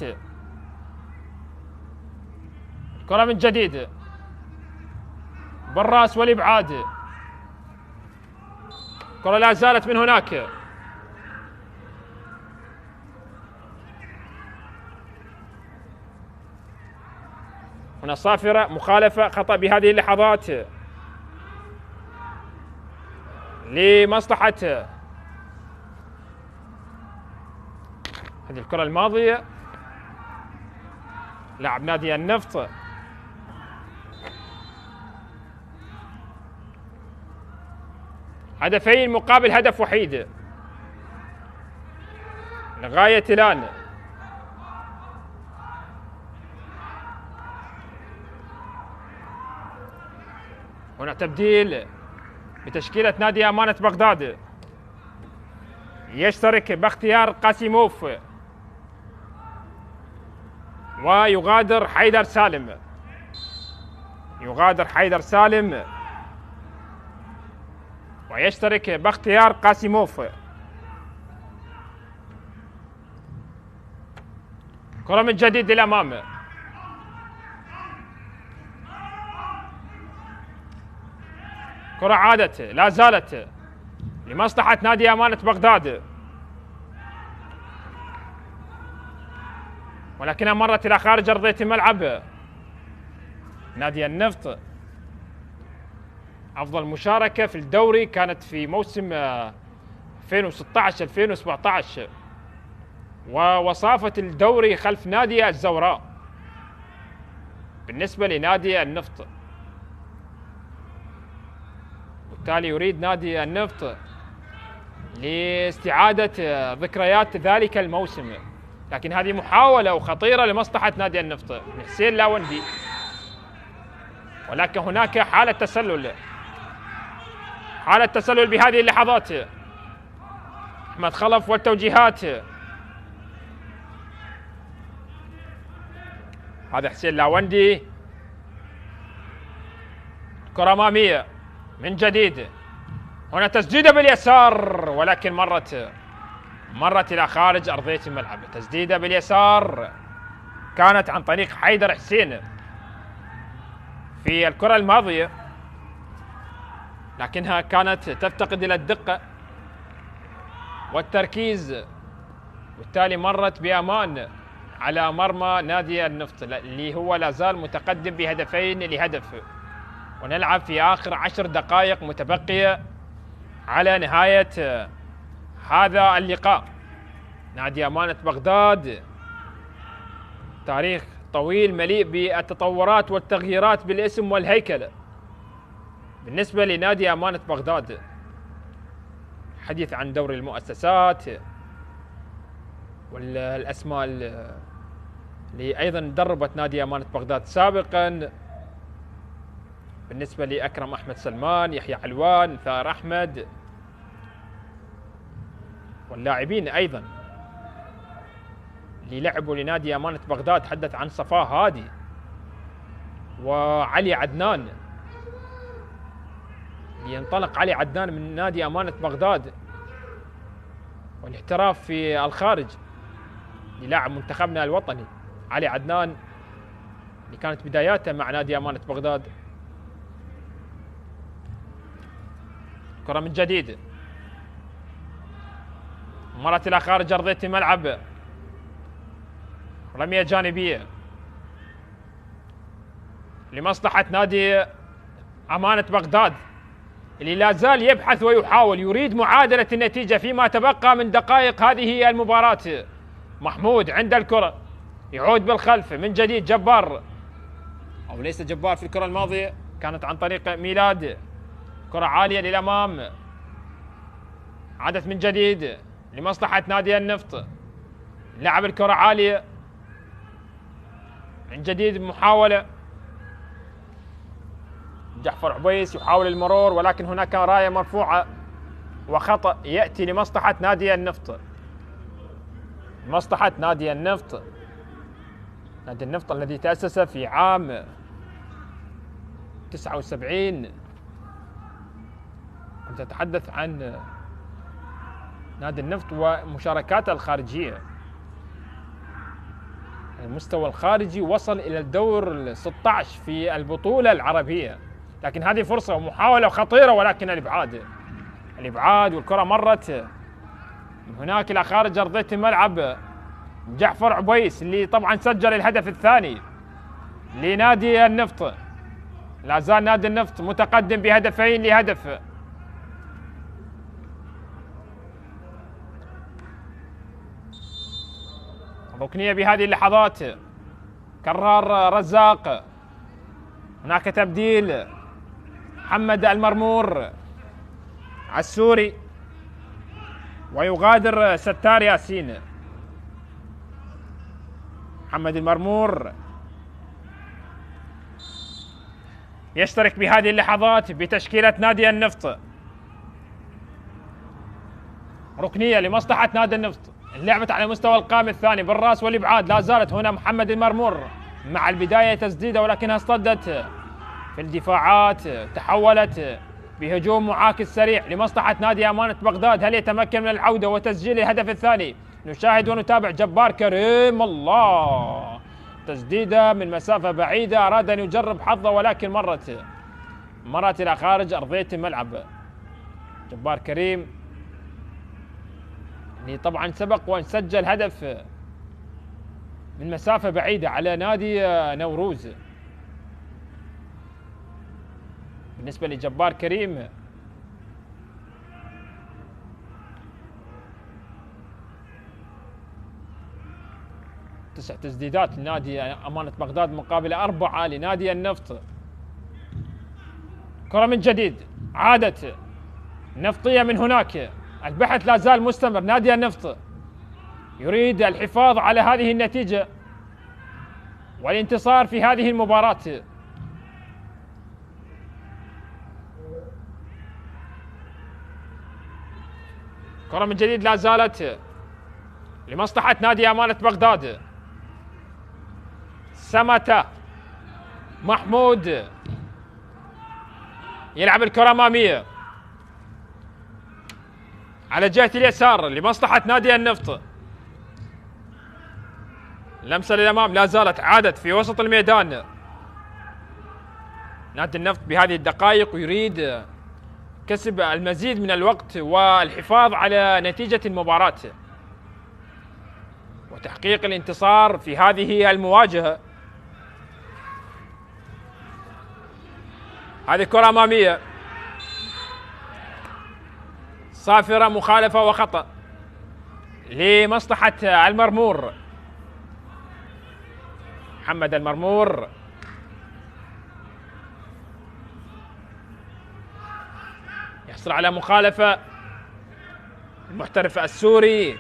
[SPEAKER 2] الكرة من جديد بالراس والإبعاد، الكرة لا زالت من هناك. هنا صافرة، مخالفة، خطأ بهذه اللحظات لمصلحة هذه الكرة الماضية. لاعب نادي النفط هدفين مقابل هدف وحيد لغاية الآن. هنا تبديل بتشكيلة نادي أمانة بغداد، يشترك باختيار قاسيموف ويغادر حيدر سالم، ويشترك باختيار قاسيموف. كرة من جديد للأمام، كرة عادت لا زالت لمصلحة نادي أمانة بغداد، ولكنها مرت إلى خارج أرضية الملعب. نادي النفط أفضل مشاركة في الدوري كانت في موسم 2016-2017، ووصافة الدوري خلف نادي الزوراء بالنسبة لنادي النفط. بالتالي يريد نادي النفط لاستعادة ذكريات ذلك الموسم، لكن هذه محاولة خطيرة لمصلحة نادي النفط. حسين لاوندي ولكن هناك حالة تسلل بهذه اللحظات. أحمد خلف والتوجيهات. هذا حسين لاوندي، كرة أمامية من جديد. هنا تسديدة باليسار ولكن مرت إلى خارج أرضية الملعب. تسديدة باليسار كانت عن طريق حيدر حسين في الكرة الماضية، لكنها كانت تفتقد إلى الدقة والتركيز، وبالتالي مرت بأمان على مرمى نادي النفط اللي هو لا زال متقدم بهدفين لهدف. ونلعب في آخر 10 دقائق متبقية على نهاية هذا اللقاء. نادي أمانة بغداد تاريخ طويل مليء بالتطورات والتغييرات بالاسم والهيكل. بالنسبة لنادي أمانة بغداد، حديث عن دوري المؤسسات والأسماء اللي أيضا دربت نادي أمانة بغداد سابقا، بالنسبة لأكرم أحمد سلمان، يحيى علوان، ثار أحمد، واللاعبين أيضا اللي لعبوا لنادي أمانة بغداد. تحدث عن صفاء هادي وعلي عدنان. ينطلق علي عدنان من نادي أمانة بغداد والاحتراف في الخارج للاعب منتخبنا الوطني. علي عدنان اللي كانت بداياته مع نادي أمانة بغداد. كرة من جديد مرت إلى خارج أرضية الملعب. رمية جانبية لمصلحة نادي أمانة بغداد اللي لا زال يبحث ويحاول، يريد معادلة النتيجة فيما تبقى من دقائق هذه المباراة. محمود عند الكرة، يعود بالخلف من جديد. جبار، أو ليس جبار، في الكرة الماضية كانت عن طريق ميلاد. كرة عالية للأمام، عادت من جديد لمصلحة نادي النفط. لعب الكرة عالية من جديد، محاولة. جعفر عبيس يحاول المرور ولكن هناك راية مرفوعة وخطأ يأتي لمصلحة نادي النفط. مصلحة نادي النفط، نادي النفط الذي تأسس في عام 79. كنت أتحدث عن نادي النفط ومشاركاته الخارجية. المستوى الخارجي وصل إلى الدور 16 في البطولة العربية، لكن هذه فرصة ومحاولة خطيرة ولكن الإبعاد والكرة مرت من هناك إلى خارج أرضية الملعب. جعفر عبيس اللي طبعا سجل الهدف الثاني لنادي النفط. لا زال نادي النفط متقدم بهدفين لهدف. ركنية بهذه اللحظات، كرار رزاق. هناك تبديل، محمد المرمور السوري ويغادر ستار ياسين. محمد المرمور يشترك بهذه اللحظات بتشكيلة نادي النفط. ركنية لمصلحة نادي النفط، لعبت على مستوى القائم الثاني بالراس والإبعاد. لا زالت هنا محمد المرمور مع البداية تسديدة ولكنها اصطدت في الدفاعات، تحولت بهجوم معاكس سريع لمصلحة نادي أمانة بغداد. هل يتمكن من العودة وتسجيل الهدف الثاني؟ نشاهد ونتابع. جبار كريم، الله، تسديدة من مسافة بعيدة، أراد أن يجرب حظه ولكن مرت إلى خارج أرضية الملعب. جبار كريم اللي طبعا سبق وأن سجل هدف من مسافة بعيدة على نادي نوروز. بالنسبة لجبار كريم تسع تسديدات لنادي أمانة بغداد مقابل 4 لنادي النفط. كرة من جديد، عادت نفطية من هناك. البحث لا زال مستمر. نادي النفط يريد الحفاظ على هذه النتيجة والانتصار في هذه المباراة. كرة من جديد لا زالت لمصلحة نادي أمانة بغداد. سمته محمود يلعب الكرة أمامية على جهة اليسار لمصلحة نادي النفط. لمسة للأمام لا زالت، عادت في وسط الميدان. نادي النفط بهذه الدقائق يريد كسب المزيد من الوقت والحفاظ على نتيجة المباراة وتحقيق الانتصار في هذه المواجهة. هذه كرة أمامية صافرة، مخالفة وخطأ لمصلحة المرمور. محمد المرمور يحصل على مخالفة. المحترف السوري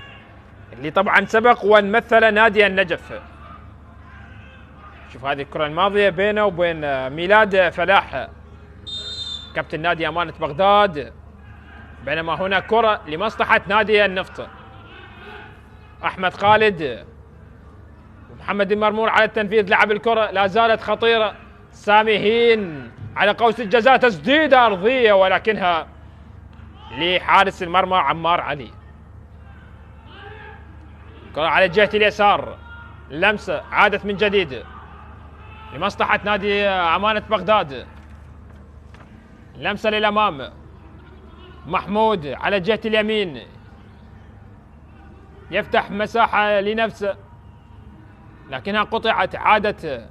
[SPEAKER 2] اللي طبعا سبق ومثل نادي النجف. شوف هذه الكرة الماضية بينه وبين ميلاد فلاح كابتن نادي أمانة بغداد، بينما هنا كرة لمصلحة نادي النفط. أحمد خالد ومحمد المرمور على التنفيذ، لعب الكرة لا زالت خطيرة. سامي هين على قوس الجزاء، تسديدة أرضية ولكنها لحارس المرمى عمار علي. كرة على جهة اليسار، لمسة عادت من جديد لمصلحة نادي أمانة بغداد. لمسة للأمام، محمود على جهة اليمين يفتح مساحة لنفسه لكنها قطعت، عادت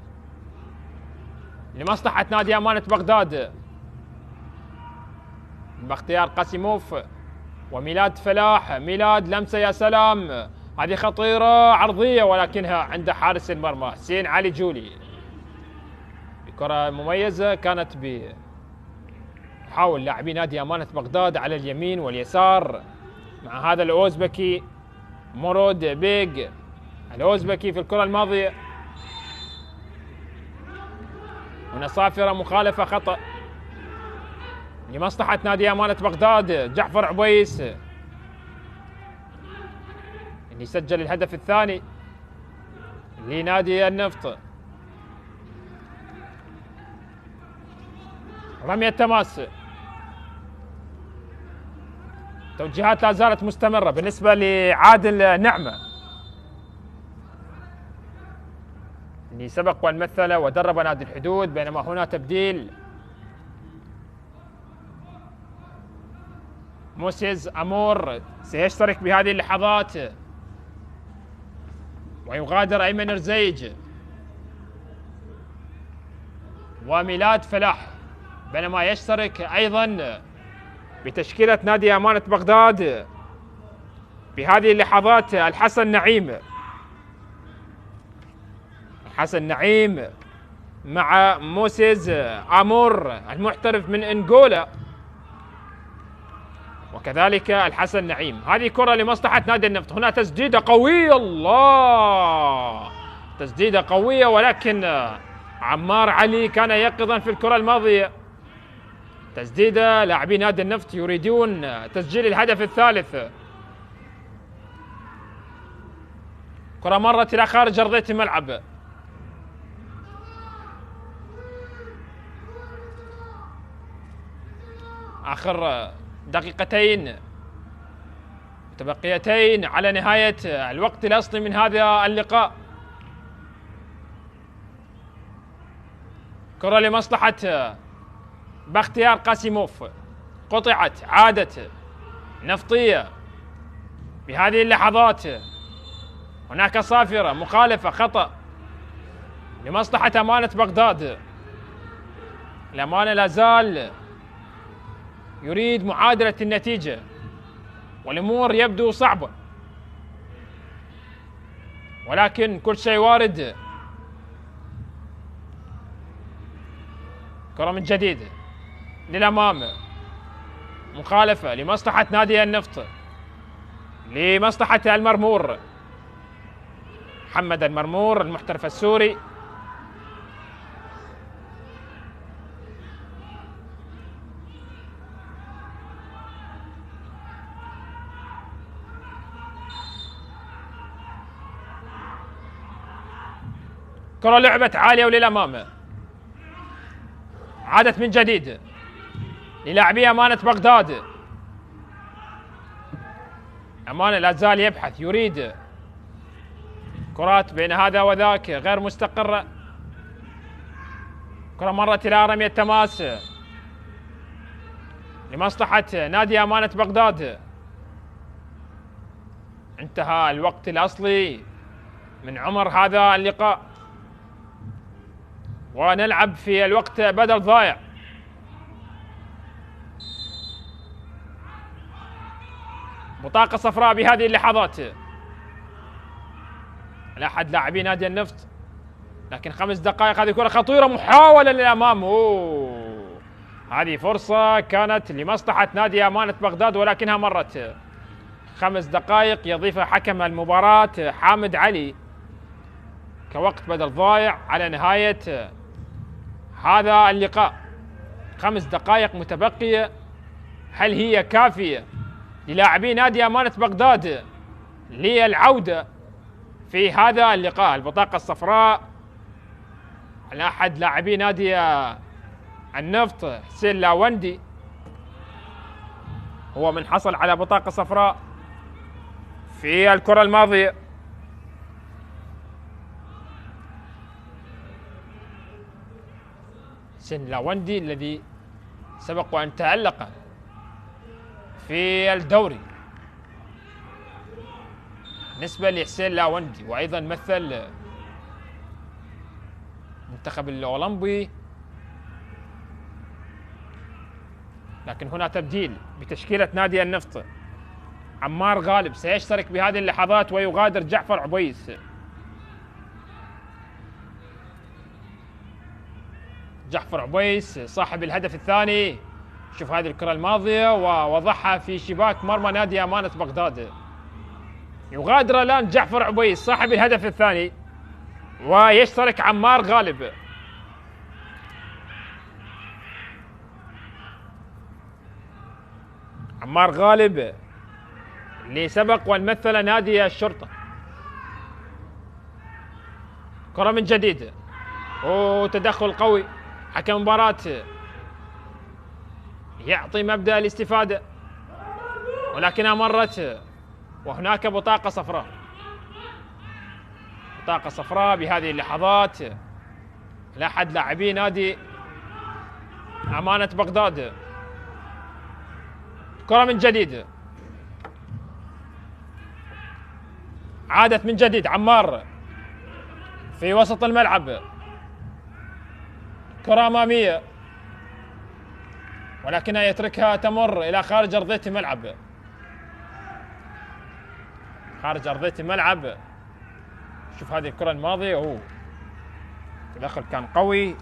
[SPEAKER 2] لمصلحة نادي أمانة بغداد باختيار قاسيموف وميلاد فلاح. ميلاد لمسة يا سلام، هذه خطيرة عرضية ولكنها عند حارس المرمى حسين علي جولي. الكرة مميزة كانت بحاول لاعبي نادي أمانة بغداد على اليمين واليسار مع هذا الأوزبكي مرود بيج الأوزبكي في الكرة الماضية. هنا صافرة، مخالفة خطأ لمصلحة نادي أمانة بغداد. جعفر عبيس اللي سجل الهدف الثاني لنادي النفط. رمية تماس، توجيهات لا زالت مستمرة بالنسبة لعادل نعمة اللي سبق وان مثل ودرب نادي الحدود، بينما هنا تبديل. موسيز أمور سيشترك بهذه اللحظات ويغادر أيمن رزيج وميلاد فلاح، بينما يشترك أيضا بتشكيلة نادي أمانة بغداد بهذه اللحظات الحسن نعيم. حسن نعيم مع موسيز أمور المحترف من أنغولا، وكذلك الحسن نعيم. هذه كرة لمصلحة نادي النفط. هنا تسديدة قوية، الله، تسديدة قوية ولكن عمار علي كان يقظا في الكرة الماضية. تسديدة، لاعبي نادي النفط يريدون تسجيل الهدف الثالث. كرة مرت إلى خارج أرضية الملعب. آخر دقيقتين متبقيتين على نهاية الوقت الأصلي من هذا اللقاء. كرة لمصلحة باختيار قاسيموف، قطعت، عادت نفطية بهذه اللحظات. هناك صافرة، مخالفة خطأ لمصلحة أمانة بغداد. الأمانة لا زال يريد معادلة النتيجة والأمور يبدو صعبة، ولكن كل شيء وارد. كرة من جديد للأمام، مخالفة لمصلحة نادي النفط، لمصلحة المرمور. محمد المرمور المحترف السوري كرة لعبت عالية وللأمام، عادت من جديد للاعبي أمانة بغداد. أمانة لا زال يبحث، يريد كرات بين هذا وذاك غير مستقرة. كرة مرت إلى رمية تماس لمصلحة نادي أمانة بغداد. انتهى الوقت الأصلي من عمر هذا اللقاء، ونلعب في الوقت بدل ضايع. بطاقة صفراء بهذه اللحظات على أحد لاعبي نادي النفط، لكن 5 دقائق. هذه كرة خطيرة، محاولة للأمام. هذه فرصة كانت لمصلحة نادي أمانة بغداد ولكنها مرت. 5 دقائق يضيفها حكم المباراة حامد علي كوقت بدل ضايع على نهاية هذا اللقاء. 5 دقائق متبقية، هل هي كافية للاعبي نادي أمانة بغداد للعودة في هذا اللقاء؟ البطاقة الصفراء على أحد لاعبي نادي النفط حسين لاوندي، هو من حصل على بطاقة صفراء في الكرة الماضية. حسين لاوندي الذي سبق وأن تألق في الدوري بالنسبة لحسين لاوندي، وأيضا مثل المنتخب الأولمبي. لكن هنا تبديل بتشكيلة نادي النفط. عمار غالب سيشترك بهذه اللحظات ويغادر جعفر عبيس. جعفر عبيس صاحب الهدف الثاني، شوف هذه الكرة الماضية ووضعها في شباك مرمى نادي أمانة بغداد. يغادر الآن جعفر عبيس صاحب الهدف الثاني ويشترك عمار غالب. عمار غالب اللي سبق ومثل نادي الشرطة. كرة من جديد، وتدخل قوي حكم مباراة يعطي مبدأ الاستفادة، ولكنها مرت وهناك بطاقة صفراء. بطاقة صفراء بهذه اللحظات لأحد لاعبي نادي أمانة بغداد. كرة من جديد، عادت من جديد. عمار في وسط الملعب، كرة أمامية ولكنها يتركها تمر إلى خارج أرضية الملعب. خارج أرضية الملعب. شوف هذه الكرة الماضية، تدخل كان قوي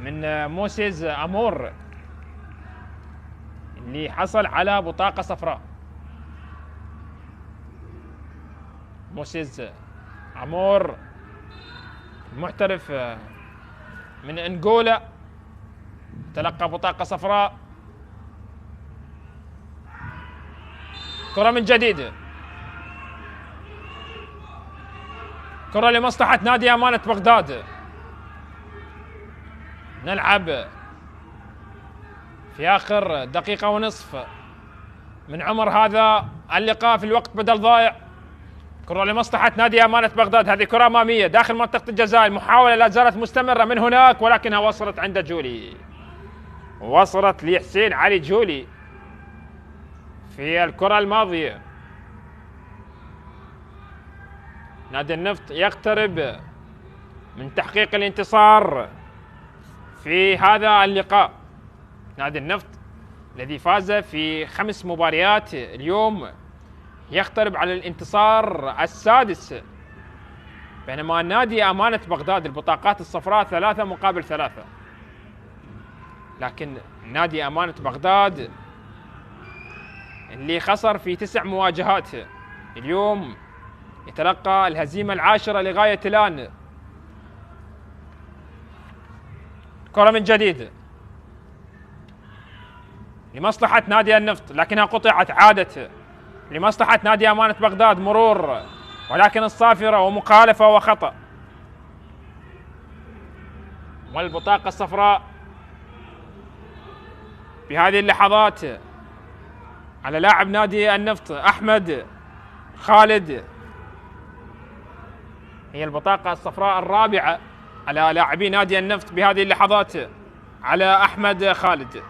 [SPEAKER 2] من موسيز أمور اللي حصل على بطاقة صفراء. موسيز أمور محترف من أنغولا تلقى بطاقة صفراء. كرة من جديد، كرة لمصلحة نادي أمانة بغداد. نلعب في آخر دقيقة ونصف من عمر هذا اللقاء في الوقت بدل ضايع. كرة لمصلحة نادي أمانة بغداد، هذه كرة أمامية داخل منطقة الجزاء. المحاولة لا زالت مستمرة من هناك ولكنها وصلت عند جولي، وصلت لحسين علي جولي في الكرة الماضية. نادي النفط يقترب من تحقيق الانتصار في هذا اللقاء. نادي النفط الذي فاز في 5 مباريات اليوم يقترب على الانتصار السادس، بينما نادي أمانة بغداد البطاقات الصفراء 3-3. لكن نادي أمانة بغداد اللي خسر في 9 مواجهات اليوم يتلقى الهزيمة العاشرة لغاية الآن. كرة من جديد لمصلحة نادي النفط لكنها قطعت، عادت لمصلحة نادي أمانة بغداد. مرور ولكن الصافرة ومخالفة وخطأ. والبطاقة الصفراء في هذه اللحظات على لاعب نادي النفط أحمد خالد. هي البطاقة الصفراء الرابعة على لاعبي نادي النفط بهذه اللحظات على أحمد خالد.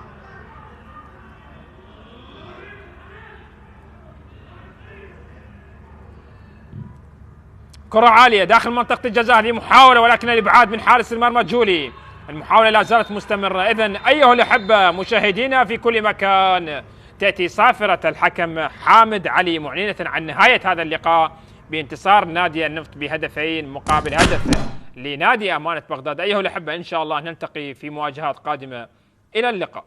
[SPEAKER 2] كرة عالية داخل منطقة الجزاء، هذه محاولة ولكن الإبعاد من حارس المرمى جولي. المحاولة لا زالت مستمرة. إذن أيها الأحبة مشاهدينا في كل مكان، تأتي صافرة الحكم حامد علي معلنة عن نهاية هذا اللقاء بانتصار نادي النفط بهدفين مقابل هدف لنادي أمانة بغداد. أيها الأحبة إن شاء الله نلتقي في مواجهات قادمة. إلى اللقاء.